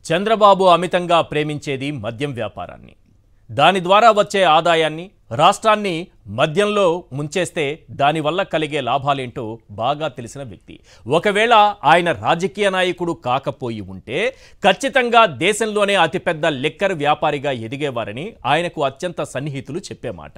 చంద్రబాబు అమితంగా ప్రేమించేది మద్యం వ్యాపారాన్ని. దాని ద్వారా వచ్చే ఆదాయాన్ని రాష్ట్రాన్ని మద్యంలో ముంచేస్తే దానివల్ల కలిగే లాభాలేంటో బాగా తెలిసిన వ్యక్తి. ఒకవేళ ఆయన రాజకీయ నాయకుడు కాకపోయి ఉంటే ఖచ్చితంగా దేశంలోనే అతిపెద్ద లిక్కర్ వ్యాపారిగా ఎదిగేవారని ఆయనకు అత్యంత సన్నిహితులు చెప్పే మాట.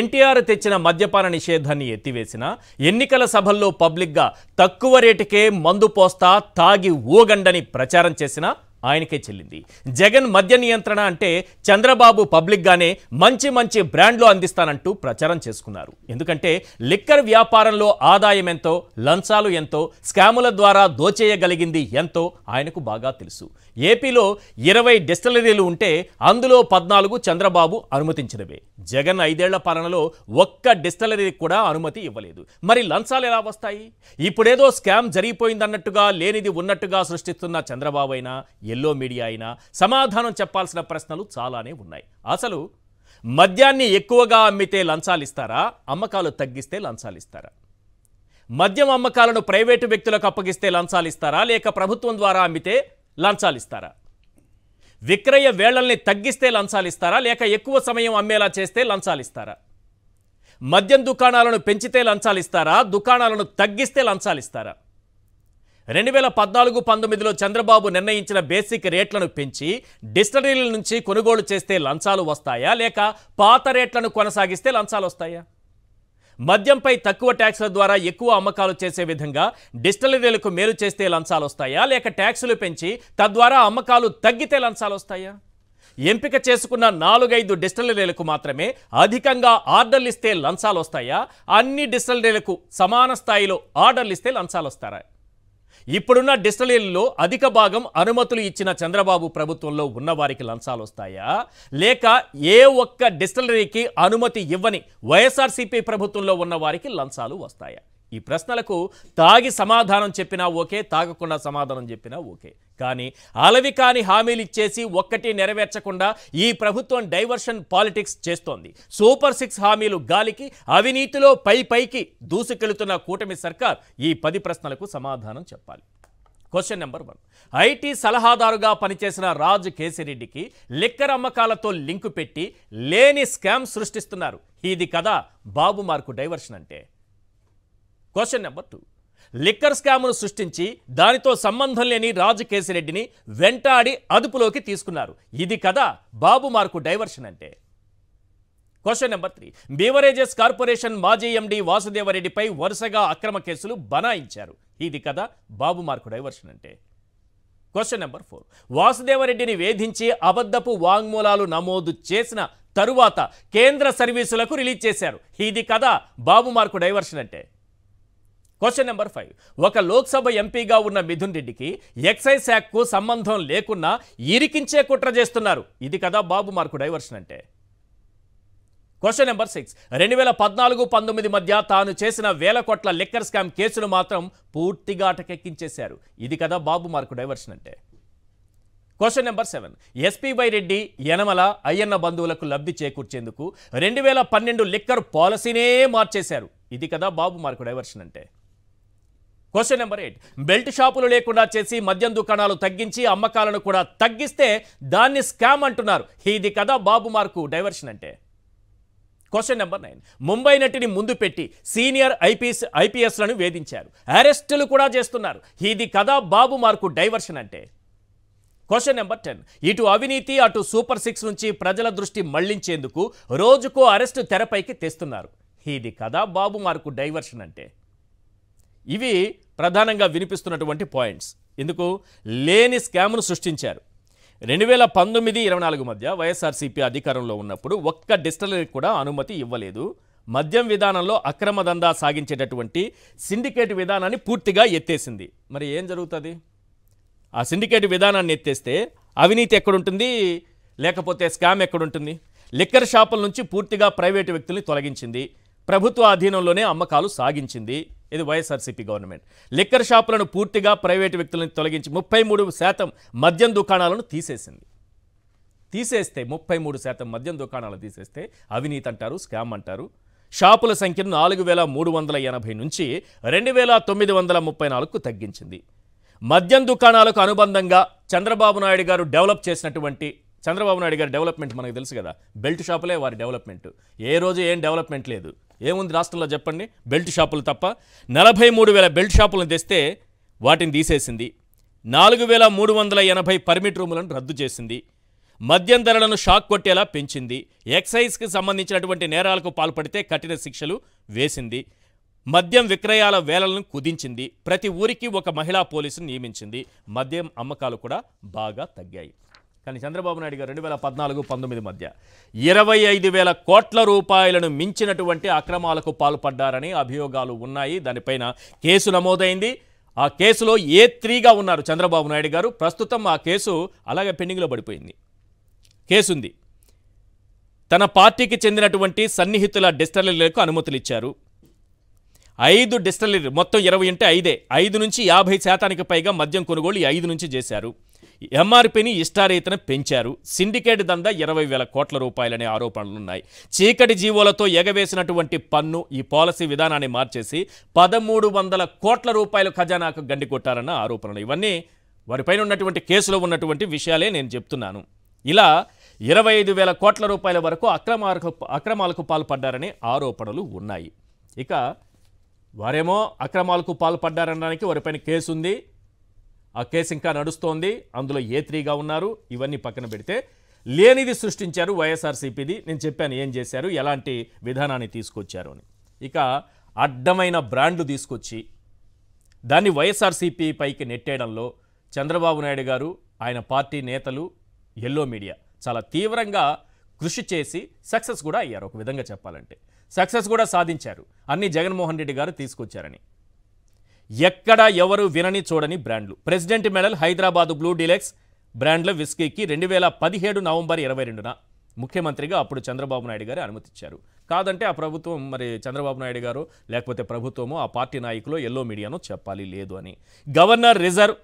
ఎన్టీఆర్ తెచ్చిన మద్యపాన నిషేధాన్ని ఎత్తివేసిన, ఎన్నికల సభల్లో పబ్లిక్గా తక్కువ రేటుకే మందు పోస్తా తాగి ఊగండని ప్రచారం చేసిన ఆయనకే చెల్లింది. జగన్ మద్య నియంత్రణ అంటే చంద్రబాబు పబ్లిక్గానే మంచి మంచి బ్రాండ్లు అందిస్తానంటూ ప్రచారం చేసుకున్నారు. ఎందుకంటే లిక్కర్ వ్యాపారంలో ఆదాయం ఎంతో, లంచాలు ఎంతో, స్కాముల ద్వారా దోచేయగలిగింది ఎంతో ఆయనకు బాగా తెలుసు. ఏపీలో 20 డిస్టిలరీలు ఉంటే అందులో 14 చంద్రబాబు అనుమతించినవే. జగన్ 5 ఏళ్ల పాలనలో ఒక్క డిస్టిలరీకి కూడా అనుమతి ఇవ్వలేదు. మరి లంచాలు ఎలా వస్తాయి? ఇప్పుడేదో స్కామ్ జరిగిపోయిందన్నట్టుగా, లేనిది ఉన్నట్టుగా సృష్టిస్తున్న చంద్రబాబు అయినా, ఎల్లో మీడియా అయినా సమాధానం చెప్పాల్సిన ప్రశ్నలు చాలానే ఉన్నాయి. అసలు మద్యాన్ని ఎక్కువగా అమ్మితే లంచాలు ఇస్తారా? అమ్మకాలు తగ్గిస్తే లంచాలు ఇస్తారా? మద్యం అమ్మకాలను ప్రైవేటు వ్యక్తులకు అప్పగిస్తే లంచాలు ఇస్తారా? లేక ప్రభుత్వం ద్వారా అమ్మితే లంచాలు ఇస్తారా? విక్రయ వేళల్ని తగ్గిస్తే లంచాలు ఇస్తారా? లేక ఎక్కువ సమయం అమ్మేలా చేస్తే లంచాలు ఇస్తారా? మద్యం దుకాణాలను పెంచితే లంచాలు ఇస్తారా? దుకాణాలను తగ్గిస్తే లంచాలు ఇస్తారా? 2014-19లో చంద్రబాబు నిర్ణయించిన బేసిక్ రేట్లను పెంచి డిస్టిలరీల నుంచి కొనుగోలు చేస్తే లంచాలు వస్తాయా? లేక పాత రేట్లను కొనసాగిస్తే లంచాలు వస్తాయా? మద్యంపై తక్కువ ట్యాక్సుల ద్వారా ఎక్కువ అమ్మకాలు చేసే విధంగా డిస్టిలరీలకు మేలు చేస్తే లంచాలు వస్తాయా? లేక ట్యాక్సులు పెంచి తద్వారా అమ్మకాలు తగ్గితే లంచాలు వస్తాయా? ఎంపిక చేసుకున్న 4-5 డిస్టిలరీలకు మాత్రమే అధికంగా ఆర్డర్లు ఇస్తే లంచాలు వస్తాయా? అన్ని డిస్టిలరీలకు సమాన స్థాయిలో ఆర్డర్లు ఇస్తే లంచాలు వస్తారా? ఇప్పుడున్న డిస్టిలరీల్లో అధిక భాగం అనుమతులు ఇచ్చిన చంద్రబాబు ప్రభుత్వంలో ఉన్నవారికి లంచాలు వస్తాయా? లేక ఏ ఒక్క డిస్టిలరీకి అనుమతి ఇవ్వని వైఎస్ఆర్సీపీ ప్రభుత్వంలో ఉన్న వారికి లంచాలు వస్తాయా? ఈ ప్రశ్నలకు తాగి సమాధానం చెప్పినా ఓకే, తాగకుండా సమాధానం చెప్పినా ఓకే. కానీ అలవి కాని హామీలు ఇచ్చేసి ఒక్కటి నెరవేర్చకుండా ఈ ప్రభుత్వం డైవర్షన్ పాలిటిక్స్ చేస్తోంది. సూపర్ 6 హామీలు గాలికి, అవినీతిలో పైకి దూసుకెళ్తున్న కూటమి సర్కార్ ఈ 10 ప్రశ్నలకు సమాధానం చెప్పాలి. Question number 1. ఐటీ సలహాదారుగా పనిచేసిన రాజ్ కేసిరెడ్డికి లిక్కర్ అమ్మకాలతో లింకు పెట్టి లేని స్కామ్ సృష్టిస్తున్నారు. ఇది కదా బాబు మార్కు డైవర్షన్ అంటే. Question number 2. లిక్కర్ స్కామ్ను సృష్టించి దానితో సంబంధం లేని రాజ్ కేసిరెడ్డిని వెంటాడి అదుపులోకి తీసుకున్నారు. ఇది కదా బాబు మార్కు డైవర్షన్ అంటే. Question number 3. బీవరేజెస్ కార్పొరేషన్ మాజీ ఎండీ వాసుదేవరెడ్డిపై వరుసగా అక్రమ కేసులు బనాయించారు. ఇది కదా బాబు మార్కు డైవర్షన్ అంటే. Question number 4. వాసుదేవరెడ్డిని వేధించి అబద్ధపు వాంగ్మూలాలు నమోదు చేసిన తరువాత కేంద్ర సర్వీసులకు రిలీజ్ చేశారు. ఇది కదా బాబు మార్కు డైవర్షన్ అంటే. Question number 5. ఒక లోక్సభ ఎంపీగా ఉన్న మిథున్ రెడ్డికి ఎక్సైజ్ శాఖకు సంబంధం లేకున్నా ఇరికించే కుట్ర చేస్తున్నారు. ఇది కదా బాబు మార్కు డైవర్షన్ అంటే. Question number 6. 2014-19 మధ్య తాను చేసిన వేల కోట్ల లిక్కర్ స్కామ్ కేసును మాత్రం పూర్తిగా అటకెక్కించేశారు. ఇది కదా బాబు మార్కు డైవర్షన్ అంటే. Question number 7. SPY Reddy, Yanamala, Ayyanna బంధువులకు లబ్ధి చేకూర్చేందుకు 2012 లిక్కర్ పాలసీనే మార్చేశారు. ఇది కదా బాబు మార్కు డైవర్షన్ అంటే. Question number 8. బెల్ట్ షాపులు లేకుండా చేసి మద్యం దుకాణాలు తగ్గించి అమ్మకాలను కూడా తగ్గిస్తే దాన్ని స్కామ్ అంటున్నారు. ఇది కదా బాబు మార్కు డైవర్షన్ అంటే. Question number 9. ముంబై నటిని ముందు పెట్టి సీనియర్ ఐపీఎస్లను వేధించారు, అరెస్టులు కూడా చేస్తున్నారు. ఇది కదా బాబు మార్కు డైవర్షన్ అంటే. Question number 10. ఇటు అవినీతి, అటు సూపర్ 6 నుంచి ప్రజల దృష్టి మళ్లించేందుకు రోజుకో అరెస్టు తెరపైకి తెస్తున్నారు. ఇది కదా బాబు మార్కు డైవర్షన్ అంటే. ఇవి ప్రధానంగా వినిపిస్తున్నటువంటి పాయింట్స్. ఎందుకు? లేని స్కామ్ను సృష్టించారు. 2019-24 మధ్య వైఎస్ఆర్సీపీ అధికారంలో ఉన్నప్పుడు ఒక్క డిస్టిలరీకి కూడా అనుమతి ఇవ్వలేదు. మద్యం విధానంలో అక్రమ దందా సాగించేటటువంటి సిండికేట్ విధానాన్ని పూర్తిగా ఎత్తేసింది. మరి ఏం జరుగుతుంది? ఆ సిండికేట్ విధానాన్ని ఎత్తేస్తే అవినీతి ఎక్కడుంటుంది? లేకపోతే స్కామ్ ఎక్కడుంటుంది? లిక్కర్ షాపుల నుంచి పూర్తిగా ప్రైవేటు వ్యక్తుల్ని తొలగించింది. ప్రభుత్వ అధీనంలోనే అమ్మకాలు సాగించింది. ఇది వైఎస్ఆర్సీపీ గవర్నమెంట్. లిక్కర్ షాపులను పూర్తిగా ప్రైవేటు వ్యక్తులను తొలగించి 33% మద్యం దుకాణాలను తీసేసింది. తీసేస్తే 33% మద్యం దుకాణాలు తీసేస్తే అవినీతి అంటారు, స్కామ్ అంటారు. షాపుల సంఖ్యను 4380 నుంచి 2934కు తగ్గించింది. మద్యం దుకాణాలకు అనుబంధంగా చంద్రబాబు నాయుడు గారు డెవలప్ చేసినటువంటి చంద్రబాబు నాయుడు గారి డెవలప్మెంట్ మనకు తెలుసు కదా, బెల్ట్ షాపులే వారి డెవలప్మెంట్. ఏ రోజు ఏం డెవలప్మెంట్ లేదు. ఏముంది రాష్ట్రంలో చెప్పండి? బెల్ట్ షాపులు తప్ప. 43,000 బెల్ట్ షాపులను తెస్తే వాటిని తీసేసింది. 4,380 పర్మిట్ రూములను రద్దు చేసింది. మద్యం ధరలను షాక్ కొట్టేలా పెంచింది. ఎక్సైజ్కి సంబంధించినటువంటి నేరాలకు పాల్పడితే కఠిన శిక్షలు వేసింది. మద్యం విక్రయాల వేలను కుదించింది. ప్రతి ఊరికి ఒక మహిళా పోలీసును నియమించింది. మద్యం అమ్మకాలు కూడా బాగా తగ్గాయి. కానీ చంద్రబాబు నాయుడు గారు 2014-19 మధ్య 25,000 కోట్ల రూపాయలను మించినటువంటి అక్రమాలకు పాల్పడ్డారని అభియోగాలు ఉన్నాయి. దానిపైన కేసు నమోదైంది. ఆ కేసులో A3గా ఉన్నారు చంద్రబాబు నాయుడు గారు. ప్రస్తుతం ఆ కేసు అలాగే పెండింగ్లో పడిపోయింది. కేసుంది. తన పార్టీకి చెందినటువంటి సన్నిహితుల డిస్టిలరీలకు అనుమతులు ఇచ్చారు. 5 డిస్టిలరీ, మొత్తం 20 అంటే 5 నుంచి 50% పైగా మద్యం కొనుగోలు 5 నుంచి చేశారు. ఎంఆర్పీని ఇష్టారీతన పెంచారు. సిండికేట్ దందా 20,000 కోట్ల రూపాయలనే ఆరోపణలున్నాయి. చీకటి జీవోలతో ఎగవేసినటువంటి పన్ను ఈ పాలసీ విధానాన్ని మార్చేసి 1,300 కోట్ల రూపాయలు ఖజానాకు గండి కొట్టారన్న ఆరోపణలు. ఇవన్నీ వారిపైన ఉన్నటువంటి కేసులో ఉన్నటువంటి విషయాలే నేను చెప్తున్నాను. ఇలా 25,000 కోట్ల రూపాయల వరకు అక్రమాలకు పాల్పడ్డారనే ఆరోపణలు ఉన్నాయి. ఇక వారేమో అక్రమాలకు పాల్పడ్డారనడానికి వారిపైన కేసు ఉంది. ఆ కేసు ఇంకా నడుస్తోంది. అందులో A3గా ఉన్నారు. ఇవన్నీ పక్కన పెడితే లేనిది సృష్టించారు వైఎస్ఆర్సీపీది. నేను చెప్పాను ఏం చేశారు, ఎలాంటి విధానాన్ని తీసుకొచ్చారు అని. ఇక అడ్డమైన బ్రాండ్లు తీసుకొచ్చి దాన్ని వైఎస్ఆర్సీపీ పైకి నెట్టేయడంలో చంద్రబాబు నాయుడు గారు, ఆయన పార్టీ నేతలు, ఎల్లో మీడియా చాలా తీవ్రంగా కృషి చేసి సక్సెస్ కూడా అయ్యారు. ఒక విధంగా చెప్పాలంటే సక్సెస్ కూడా సాధించారు. అన్ని జగన్మోహన్ రెడ్డి గారు తీసుకొచ్చారని. ఎక్కడ ఎవరు వినని చూడని బ్రాండ్లు. President medal Hyderabad blue deluxe బ్రాండ్ల విస్కీకి 2017 నవంబర్ 22న ముఖ్యమంత్రిగా అప్పుడు చంద్రబాబు నాయుడు గారు అనుమతిచ్చారు. కాదంటే ఆ ప్రభుత్వం, మరి చంద్రబాబు నాయుడు గారు లేకపోతే ప్రభుత్వము, ఆ పార్టీ నాయకులు, ఎల్లో మీడియాను చెప్పాలి లేదు అని. గవర్నర్ రిజర్వ్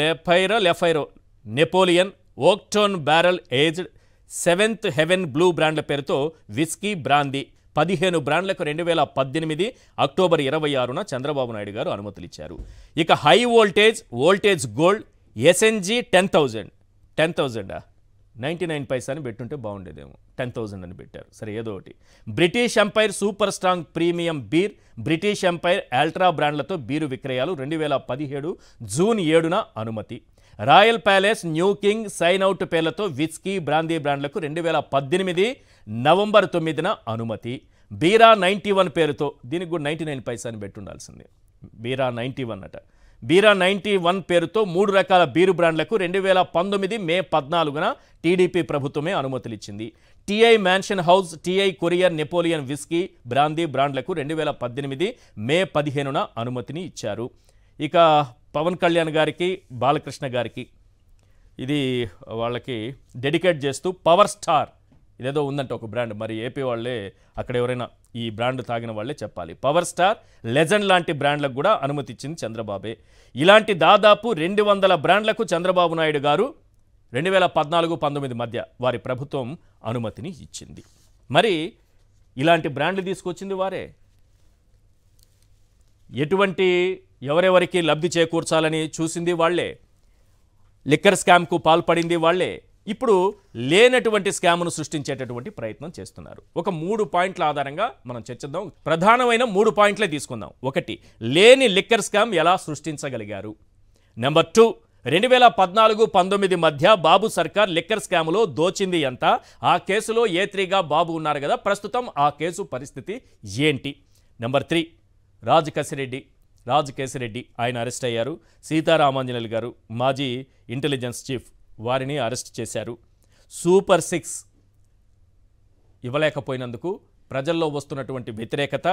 లెఫైరో Napoleon Oakton barrel aged 7th heaven blue బ్రాండ్ల పేరుతో విస్కీ బ్రాందీ 15 బ్రాండ్లకు 2018 అక్టోబర్ 26న చంద్రబాబు నాయుడు గారు అనుమతులు ఇచ్చారు. ఇక హై వోల్టేజ్ గోల్డ్ ఎస్ఎన్జీ 10,000 99 పైసా అని పెట్టుంటే బాగుండేదేమో, 10,000 అని పెట్టారు. సరే ఏదో ఒకటి. British Empire super strong premium beer, British Empire ultra బ్రాండ్లతో బీరు విక్రయాలు 2017 జూన్ 7న అనుమతి. Royal palace, new king, sign out పేర్లతో విస్కీ బ్రాందీ బ్రాండ్లకు 2018 నవంబర్ 9న అనుమతి. బీరా 91 పేరుతో, దీనికి కూడా 99 పైసా అని పెట్టుండాల్సింది. బీరా 91 అట. బీరా 91 పేరుతో 3 రకాల బీరు బ్రాండ్లకు 2019 మే 14న టీడీపీ ప్రభుత్వమే అనుమతులు ఇచ్చింది. TI mansion house, TI courier Napoleon whisky brandy బ్రాండ్లకు 2018 మే 15న అనుమతిని ఇచ్చారు. ఇక పవన్ కళ్యాణ్ గారికి, బాలకృష్ణ గారికి ఇది వాళ్ళకి డెడికేట్ చేస్తూ పవర్ స్టార్ ఇదేదో ఉందంటే ఒక బ్రాండ్, మరి ఏపీ వాళ్ళే, అక్కడ ఎవరైనా ఈ బ్రాండ్ తాగిన వాళ్ళే చెప్పాలి. పవర్ స్టార్, లెజెండ్ లాంటి బ్రాండ్లకు కూడా అనుమతి ఇచ్చింది చంద్రబాబే. ఇలాంటి దాదాపు 200 బ్రాండ్లకు చంద్రబాబు నాయుడు గారు 2014-19 మధ్య వారి ప్రభుత్వం అనుమతిని ఇచ్చింది. మరి ఇలాంటి బ్రాండ్లు తీసుకొచ్చింది వారే. ఎటువంటి ఎవరెవరికి లబ్ధి చేకూర్చాలని చూసింది వాళ్లే. లిక్కర్ స్కామ్కు పాల్పడింది వాళ్లే. ఇప్పుడు లేనటువంటి స్కామ్ను సృష్టించేటటువంటి ప్రయత్నం చేస్తున్నారు. ఒక 3 పాయింట్ల ఆధారంగా మనం చర్చిద్దాం. ప్రధానమైన 3 పాయింట్లే తీసుకుందాం. 1, లేని లిక్కర్ స్కామ్ ఎలా సృష్టించగలిగారు. నెంబర్ 2, 2014-19 మధ్య బాబు సర్కార్ లిక్కర్ స్కామ్లో దోచింది ఎంత. ఆ కేసులో A3గా బాబు ఉన్నారు కదా, ప్రస్తుతం ఆ కేసు పరిస్థితి ఏంటి. నెంబర్ 3, రాజ్ కేసిరెడ్డి ఆయన అరెస్ట్ అయ్యారు. సీతారామాంజనేయులు గారు, మాజీ ఇంటెలిజెన్స్ చీఫ్, వారిని అరెస్ట్ చేశారు. సూపర్ 6 ఇవ్వలేకపోయినందుకు ప్రజల్లో వస్తున్నటువంటి వ్యతిరేకత,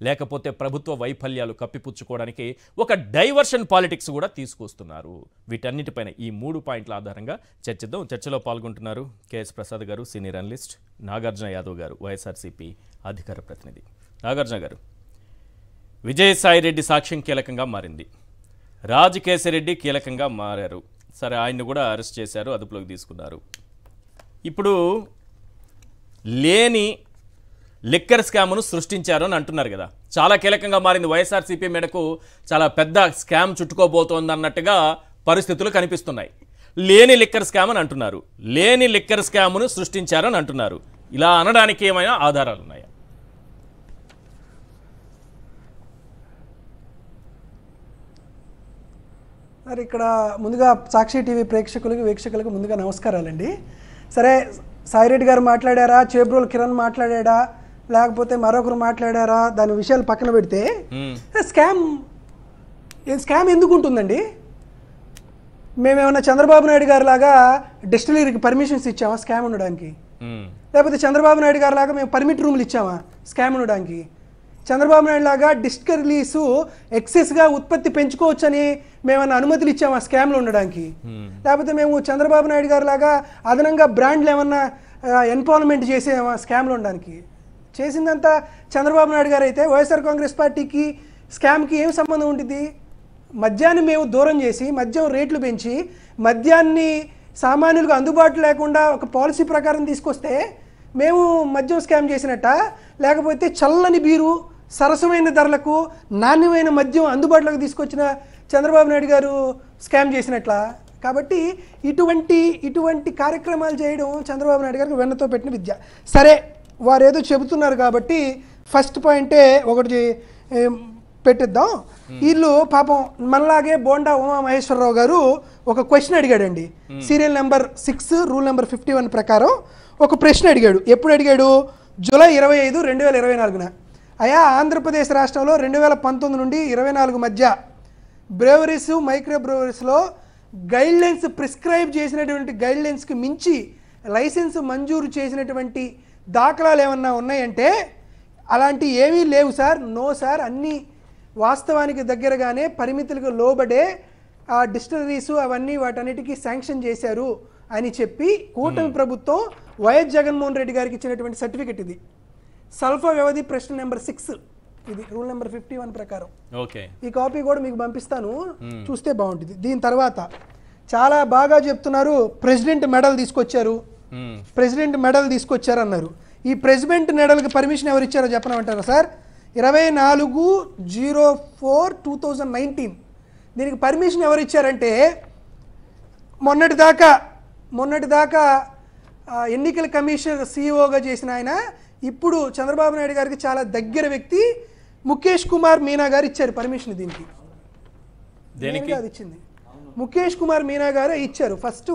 లేకపోతే ప్రభుత్వ వైఫల్యాలు కప్పిపుచ్చుకోవడానికి ఒక డైవర్షన్ పాలిటిక్స్ కూడా తీసుకొస్తున్నారు. వీటన్నిటిపైన ఈ 3 పాయింట్ల ఆధారంగా చర్చిద్దాం. చర్చలో పాల్గొంటున్నారు కేఎస్ ప్రసాద్ గారు, సీనియర్ అనలిస్ట్, నాగార్జున యాదవ్ గారు, వైఎస్ఆర్సీపీ అధికార ప్రతినిధి. నాగార్జున గారు, విజయసాయిరెడ్డి సాక్ష్యం కీలకంగా మారింది. రాజ్ కేసిరెడ్డి కీలకంగా మారారు. సరే, ఆయన్ని కూడా అరెస్ట్ చేశారు, అదుపులోకి తీసుకున్నారు. ఇప్పుడు లేని లిక్కర్ స్కామ్ను సృష్టించారు అని అంటున్నారు కదా. చాలా కీలకంగా మారింది. వైఎస్ఆర్సీపీ మేడకు చాలా పెద్ద స్కామ్ చుట్టుకోబోతోంది అన్నట్టుగా పరిస్థితులు కనిపిస్తున్నాయి. లేని లిక్కర్ స్కామ్ అని అంటున్నారు, లేని లిక్కర్ స్కామ్ను సృష్టించారని అంటున్నారు. ఇలా అనడానికి ఏమైనా ఆధారాలు ఉన్నాయా? మరి ఇక్కడ ముందుగా సాక్షి టీవీ వీక్షకులకు ముందుగా నమస్కారాలండి. సరే, సాయిరెడ్డి గారు మాట్లాడారా, చేబ్రోల్ కిరణ్ మాట్లాడా, లేకపోతే మరొకరు మాట్లాడారా, దాని విషయాలు పక్కన పెడితే స్కామ్ ఎందుకు ఉంటుందండి? మేమేమన్నా చంద్రబాబు నాయుడు గారు లాగా డిస్టిలరీకి పర్మిషన్స్ ఇచ్చామా స్కామ్ ఉండడానికి? లేకపోతే చంద్రబాబు నాయుడు గారు లాగా మేము పర్మిట్ రూమ్లు ఇచ్చామా స్కామ్ ఉండడానికి? చంద్రబాబు నాయుడు లాగా డిస్టిలరీసు ఎక్సెస్గా ఉత్పత్తి పెంచుకోవచ్చని మేమన్నా అనుమతులు ఇచ్చామా స్కామ్లు ఉండడానికి? లేకపోతే మేము చంద్రబాబు నాయుడు గారు లాగా అదనంగా బ్రాండ్లు ఏమన్నా ఎన్పాల్మెంట్ చేసేమా స్కామ్లు ఉండడానికి? చేసిందంతా చంద్రబాబు నాయుడు గారు అయితే వైఎస్ఆర్ కాంగ్రెస్ పార్టీకి స్కామ్కి ఏం సంబంధం ఉంటుంది? మద్యాన్ని మేము దూరం చేసి, మద్యం రేట్లు పెంచి, మద్యాన్ని సామాన్యులకు అందుబాటు లేకుండా ఒక పాలసీ ప్రకారం తీసుకొస్తే మేము మద్యం స్కామ్ చేసినట్ట? లేకపోతే చల్లని బీరు సరసమైన ధరలకు నాణ్యమైన మద్యం అందుబాటులోకి తీసుకొచ్చిన చంద్రబాబు నాయుడు గారు స్కామ్ చేసినట్లా? కాబట్టి ఇటువంటి కార్యక్రమాలు చేయడం చంద్రబాబు నాయుడు గారికి వెన్నతో పెట్టిన విద్య. సరే, వారు ఏదో చెబుతున్నారు కాబట్టి ఫస్ట్ పాయింటే ఒకటి పెట్టిద్దాం. వీళ్ళు పాపం మనలాగే బోండా ఉమామహేశ్వరరావు గారు ఒక క్వశ్చన్ అడిగాడండి. సీరియల్ నెంబర్ 6 రూల్ నెంబర్ 51 ప్రకారం ఒక ప్రశ్న అడిగాడు. ఎప్పుడు అడిగాడు? జూలై 25, 2024. అయా, ఆంధ్రప్రదేశ్ రాష్ట్రంలో 2019 నుండి 24 మధ్య బ్రేవరీస్, మైక్రో బ్రేవరీస్లో గైడ్లైన్స్ ప్రిస్క్రైబ్ చేసినటువంటి గైడ్లైన్స్కి మించి లైసెన్స్ మంజూరు చేసినటువంటి దాఖలాలు ఏమన్నా ఉన్నాయంటే అలాంటి ఏమీ లేవు సార్. నో సార్, అన్నీ వాస్తవానికి దగ్గరగానే పరిమితులకు లోబడే ఆ డిస్టిలరీసు అవన్నీ వాటన్నిటికీ శాంక్షన్ చేశారు అని చెప్పి కూటమి ప్రభుత్వం వైఎస్ జగన్మోహన్ రెడ్డి గారికి ఇచ్చినటువంటి సర్టిఫికెట్ ఇది. సల్ఫా వ్యవధి ప్రశ్న నెంబర్ 6, ఇది రూల్ నెంబర్ 51 ప్రకారం. ఈ కాపీ కూడా మీకు పంపిస్తాను, చూస్తే బాగుంటుంది. దీని తర్వాత చాలా బాగా చెప్తున్నారు, ప్రెసిడెంట్ మెడల్ తీసుకొచ్చారు, ప్రెసిడెంట్ మెడల్ తీసుకొచ్చారు అన్నారు. ఈ ప్రెసిడెంట్ మెడల్కి పర్మిషన్ ఎవరు ఇచ్చారో చెప్పనమంటారా సార్? 24/04/2019 దీనికి పర్మిషన్ ఎవరు ఇచ్చారంటే మొన్నటిదాకా ఎన్నికల కమిషన్ సిఇఓగా చేసిన ఆయన, ఇప్పుడు చంద్రబాబు నాయుడు గారికి చాలా దగ్గర వ్యక్తి ముఖేష్ కుమార్ మీనా గారు ఇచ్చారు పర్మిషన్. దీనికి అది ఇచ్చింది ముఖేష్ కుమార్ మీనా గారు ఇచ్చారు. ఫస్ట్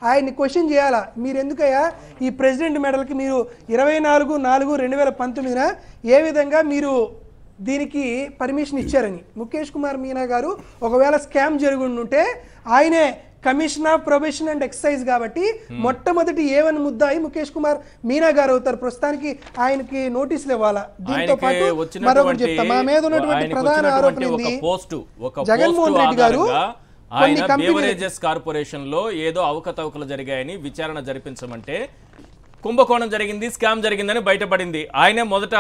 ఆయన్ని క్వశ్చన్ చేయాలా, మీరు ఎందుకయ్యా ఈ ప్రెసిడెంట్ మెడల్కి మీరు 24/4/2019 ఏ విధంగా మీరు దీనికి పర్మిషన్ ఇచ్చారని. ముఖేష్ కుమార్ మీనా గారు ఒకవేళ స్కామ్ జరుగుంటే ఆయనే commission of probation and excise కాబట్టి మొట్టమొదటి A1 ముద్దాయి ముఖేష్ కుమార్ మీనా గారు అవుతారు. ప్రస్తుతానికి ఆయనకి నోటీసులు ఇవ్వాలా. దీంతో పాటు మరొకటి చెప్తా, మా మీద ఉన్నటువంటి ప్రధాన ఆరోపణ ఏంది, జగన్మోహన్ రెడ్డి గారు బేవరేజెస్ కార్పొరేషన్ లో ఏదో అవకతవకలు జరిగాయని విచారణ జరిపించమంటే కుంభకోణం జరిగింది, స్కామ్ జరిగిందని బయటపడింది. ఆయనే మొదట